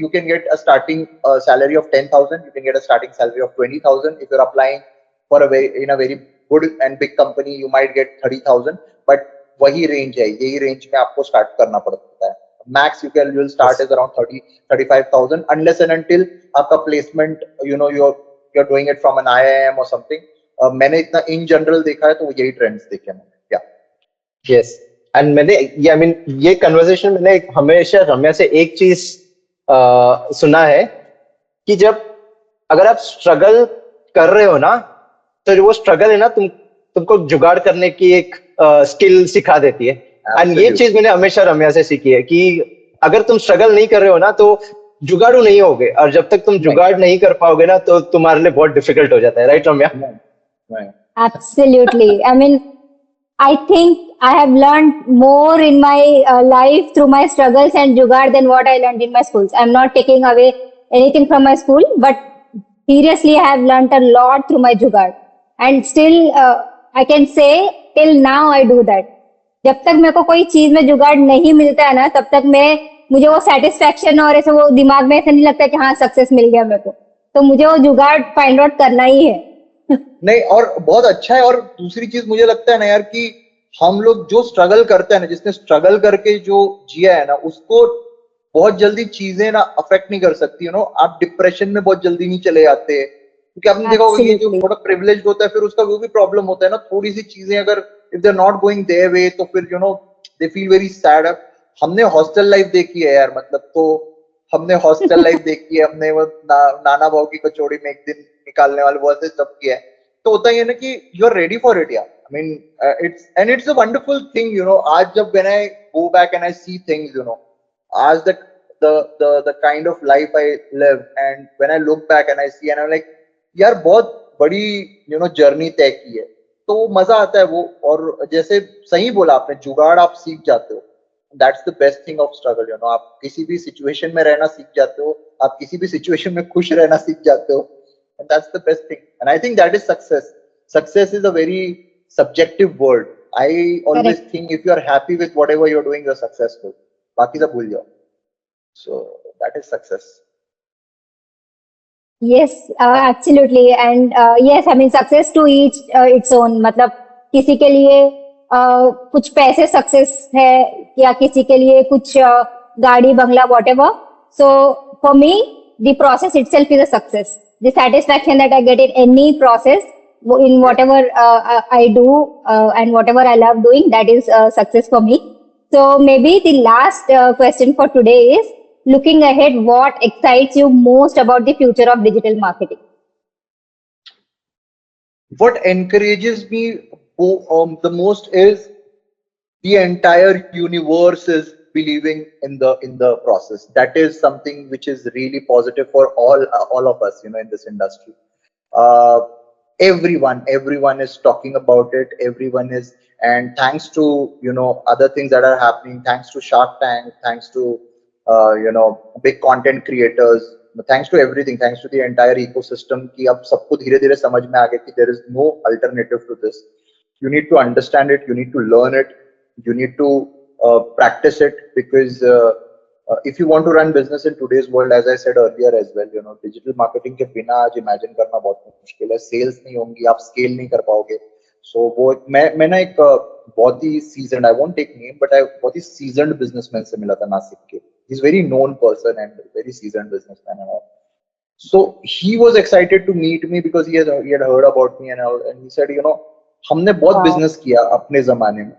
You can get a starting salary of 10,000, you can get a starting salary of 20,000. If you're applying for in a very good and big company, you might get 30,000. But वही range है, यही range में आपको start करना पड़ता है. Max you'll start is around 30-35,000 unless and until आपका placement, you're doing it from an IIM or something. मैंने इतना in general देखा है, तो यही trends देखे मैंने. Yeah. Yes. And मैंने ये कन्वर्सेशन मैंने हमेशा रम्या से एक चीज सुना है कि जब अगर आप स्ट्रगल कर रहे हो ना, तो वो स्ट्रगल है ना, तुमको जुगाड़ करने की एक स्किल सिखा देती है. एंड ये चीज मैंने हमेशा रम्या से सीखी है कि अगर तुम स्ट्रगल नहीं कर रहे हो ना, तो जुगाड़ू नहीं होगे, और जब तक तुम जुगाड़ नहीं कर पाओगे ना, तो तुम्हारे लिए बहुत डिफिकल्ट हो जाता है. Right Ramya? Absolutely. I mean, I think I have learned more in my life through my struggles and jugaad than what I learned in my schools. I'm not taking away anything from my school, but seriously, I have learned a lot through my jugaad. And still, I can say till now I do that. जब तक मेरे को कोई चीज में जुगाड़ नहीं मिलता है ना, तब तक मुझे वो सेटिस्फेक्शन और ऐसे वो दिमाग में ऐसा नहीं लगता कि हाँ सक्सेस मिल गया मेरे को. तो मुझे वो जुगाड़ फाइंड आउट करना ही है. नहीं, और बहुत अच्छा है. और दूसरी चीज मुझे लगता है ना यार, कि हम लोग जो स्ट्रगल करते हैं ना, जिसने स्ट्रगल करके जो जिया है ना, उसको बहुत जल्दी चीजें ना अफेक्ट नहीं कर सकती. आप डिप्रेशन में बहुत जल्दी नहीं चले जाते, क्योंकि आपने देखा होगा कि जो थोड़ा प्रिविलेज्ड होता है, फिर उसका वो भी प्रॉब्लम होता है ना, थोड़ी सी चीजें अगर if they are not going their way, तो फिर दे फील वेरी सैड. हमने हॉस्टल लाइफ देखी है यार, मतलब, तो हमने हॉस्टल लाइफ देखी है, हमने वो नाना भाव की कचौड़ी में एक दिन निकालने वाले वो ऐसे सब किया है. तो होता है ना कि you are ready for it. यार, I mean, it's a wonderful thing, आज जब when I go back and I see things, आज the kind of life I live, and when I look back and I see, and I'm like, यार बहुत बड़ी journey तय की है, तो मजा आता है वो. और जैसे सही बोला आपने, जुगाड़ आप सीख जाते हो. That's the best thing of struggle. आप किसी भी सिचुएशन में रहना सीख जाते हो, आप किसी भी सिचुएशन में खुश रहना सीख जाते हो, and that's the best thing. And I think that is success. Success is a very subjective word. I always think if you are happy with whatever you're doing, you're successful. बाकी सब भूल जाओ. So that is success. Yes, absolutely. And yes, I mean, success to each its own. मतलब किसी के लिए कुछ पैसे सक्सेस है, या किसी के लिए कुछ गाड़ी बंगला whatever. So for me, the process itself is a success. The satisfaction that I get in any process, in whatever I do and whatever I love doing, that is success for me. So maybe the last question for today is, looking ahead, what excites you most about the future of digital marketing? What encourages me the most is the entire universe is believing in the process. That is something which is really positive for all of us, in this industry. everyone is talking about it. Everyone is, and thanks to other things that are happening, thanks to Shark Tank, thanks to big content creators, thanks to everything, thanks to the entire ecosystem, कि अब सबको धीरे धीरे समझ में आ गया कि there is no alternative to this. You need to understand it, you need to learn it, you need to practice it, because if you want to run business in today's world, as I said earlier as well, digital marketing के बिना आज imagine करना बहुत मुश्किल है. Sales नहीं होंगी, आप scale नहीं कर पाओगे. So वो मैं ना एक बहुत ही seasoned, I won't take name, but I बहुत ही seasoned businessman से मिला था नासिक के. He's very known person and very seasoned businessman and all. So he was excited to meet me because he had heard about me and all, and he said, हमने बहुत Wow. business किया अपने जमाने में.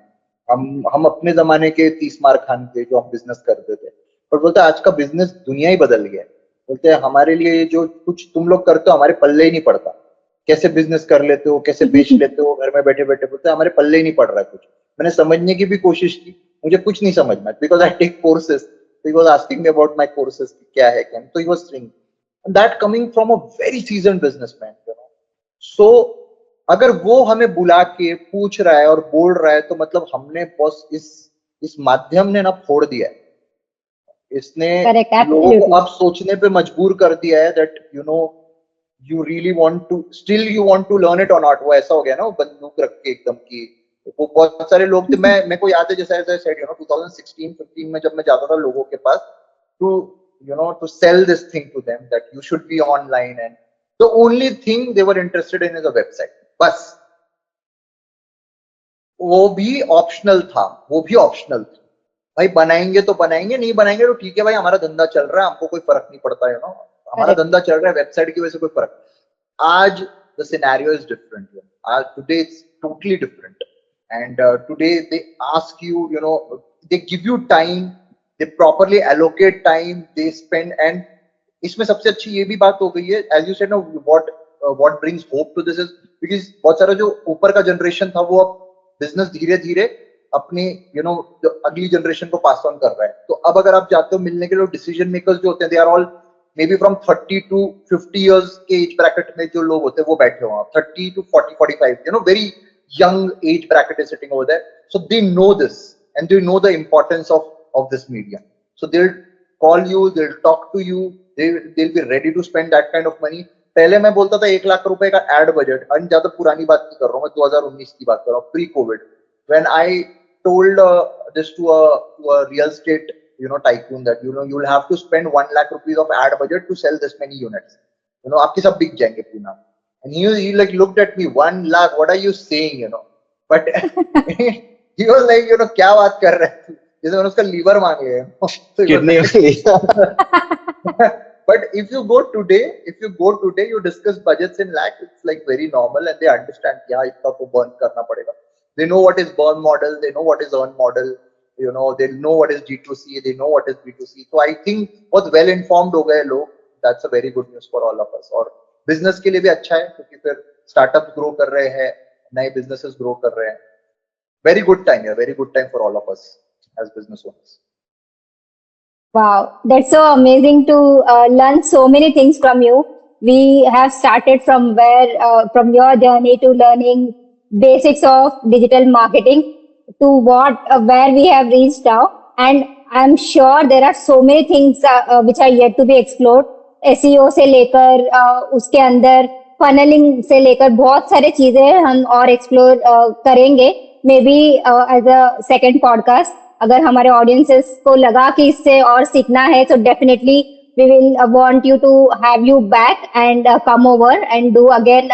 हम अपने जमाने के 30 मार खान थे जो हम बिजनेस करते थे, पर बोलते आज का बिजनेस दुनिया ही बदल गया है. बोलते हैं हमारे लिए जो कुछ तुम लोग करते हो हमारे पल्ले ही नहीं पड़ता. कैसे बिजनेस कर लेते हो, कैसे बेच लेते हो घर में बैठे बैठे, बोलते हमारे पल्ले ही नहीं पड़ रहा है कुछ. मैंने समझने की भी कोशिश की, मुझे कुछ नहीं समझ में, because I take courses. So he was asking me about my courses, क्या है क्या. So he was saying that coming from a very seasoned businessman, So अगर वो हमें बुला के पूछ रहा है और बोल रहा है, तो मतलब हमने बस इस माध्यम ने ना फोड़ दिया है. इसने Correct, लोगों को absolutely. अब सोचने पे मजबूर कर दिया है that you really want to, still you want to learn it or not. वो ऐसा हो गया ना, वो बंदूक रख के एकदम की. वो बहुत सारे लोग थे, मेरे को याद है जैसे ऐसा सेड 2016-15 में जब मैं जाता था लोगों के पास to to sell this thing to them that you should be online, and the only thing they were interested in is a website. बस वो भी ऑप्शनल था, भाई बनाएंगे तो बनाएंगे, नहीं बनाएंगे तो ठीक है भाई, हमारा धंधा चल रहा है, हमको कोई फर्क नहीं पड़ता है. हमारा धंधा चल रहा है, वेबसाइट की वजह से कोई फर्क. आज the scenario is different. Today it's totally different, and today they ask you, they give you time, they properly allocate time, they spend. And इसमें सबसे अच्छी ये भी बात हो गई है, as you said, what brings hope to this is because बहुत सारा जो ऊपर का जनरेशन था वो अब बिजनेस धीरे धीरे अपनी जो अगली जनरेशन को पास ऑन कर रहा है. तो अब अगर आप जाते हो मिलने के लिए, डिसीजन मेकर्स जो होते हैं, they are all maybe from 30 to 50 years के एज ब्रैकेट में जो लोग होते हैं वो बैठे हुए हैं. 30 to 40-45, very young age bracket is sitting over there. So they know this and they know the importance of this medium. So they'll call you, they'll talk to you, they'll be ready to spend that kind of money. पहले मैं बोलता था 1 लाख रुपए का ad budget, और ज्यादा पुरानी बात नहीं कर रहा हूँ, मैं 2019 की बात कर रहा हूँ, pre Covid, when I told this to a real estate tycoon that you'll have to spend 1 lakh rupees of ad budget to sell this many units. आपके सब बिक जाएंगे Poona. And he like looked at me, 1 lakh, what are you saying, But he was like, क्या बात कर रहा है, जैसे मैंने उसका लीवर मांग लिया. But if you go today, you discuss budgets in lakh, it's like very normal, and they understand, yeah, itna to burn karna padega. They know what is burn model, they know what is earn model, they know what is G2C, they know what is B2C. So I think बहुत well informed हो गए लोग. That's a very good news for all of us. और business के लिए भी अच्छा है, क्योंकि फिर startups grow कर रहे हैं, नए businesses grow कर रहे हैं. Very good time, very good time for all of us as business owners. Wow, that's so amazing to learn so many things from you. We have started from your journey to learning basics of digital marketing to where we have reached now. And I'm sure there are so many things which are yet to be explored. SEO से लेकर उसके अंदर funnelling से लेकर बहुत सारे चीजें हम और एक्सप्लोर करेंगे, maybe as a second podcast. अगर हमारे ऑडियंसेस को लगा कि इससे और सीखना है, तो definitely we will want you to have you back and come over and do again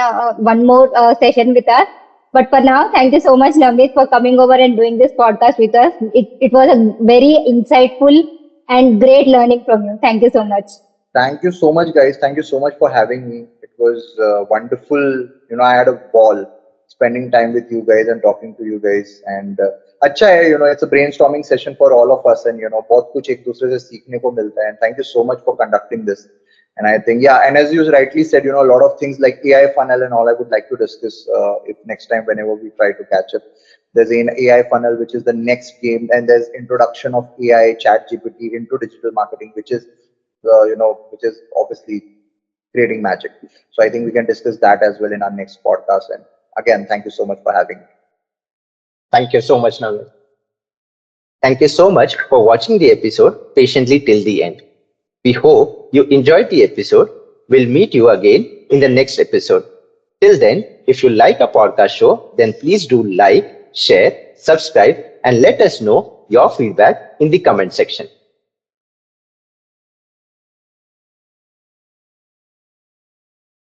one more session with us. But for now, thank you so much, Navneet, for coming over and doing this podcast with us. It was a very insightful and great learning from you. Thank you so much. Thank you so much, guys. Thank you so much for having me. It was wonderful. I had a ball spending time with you guys and talking to you guys. And अच्छा है, it's a brainstorming session for all of us, and बहुत कुछ एक दूसरे से सीखने को मिलता है. And thank you so much for conducting this. And I think, yeah, and as you rightly said, a lot of things like AI funnel and all, I would like to discuss if next time whenever we try to catch up. There's an AI funnel, which is the next game, and there's introduction of AI chat GPT into digital marketing, which is which is obviously creating magic. So I think we can discuss that as well in our next podcast. And again, thank you so much for having me. Thank you so much, Navneet. Thank you so much for watching the episode patiently till the end. We hope you enjoyed the episode. We'll meet you again in the next episode. Till then, if you like our podcast show, then please do like, share, subscribe, and let us know your feedback in the comment section.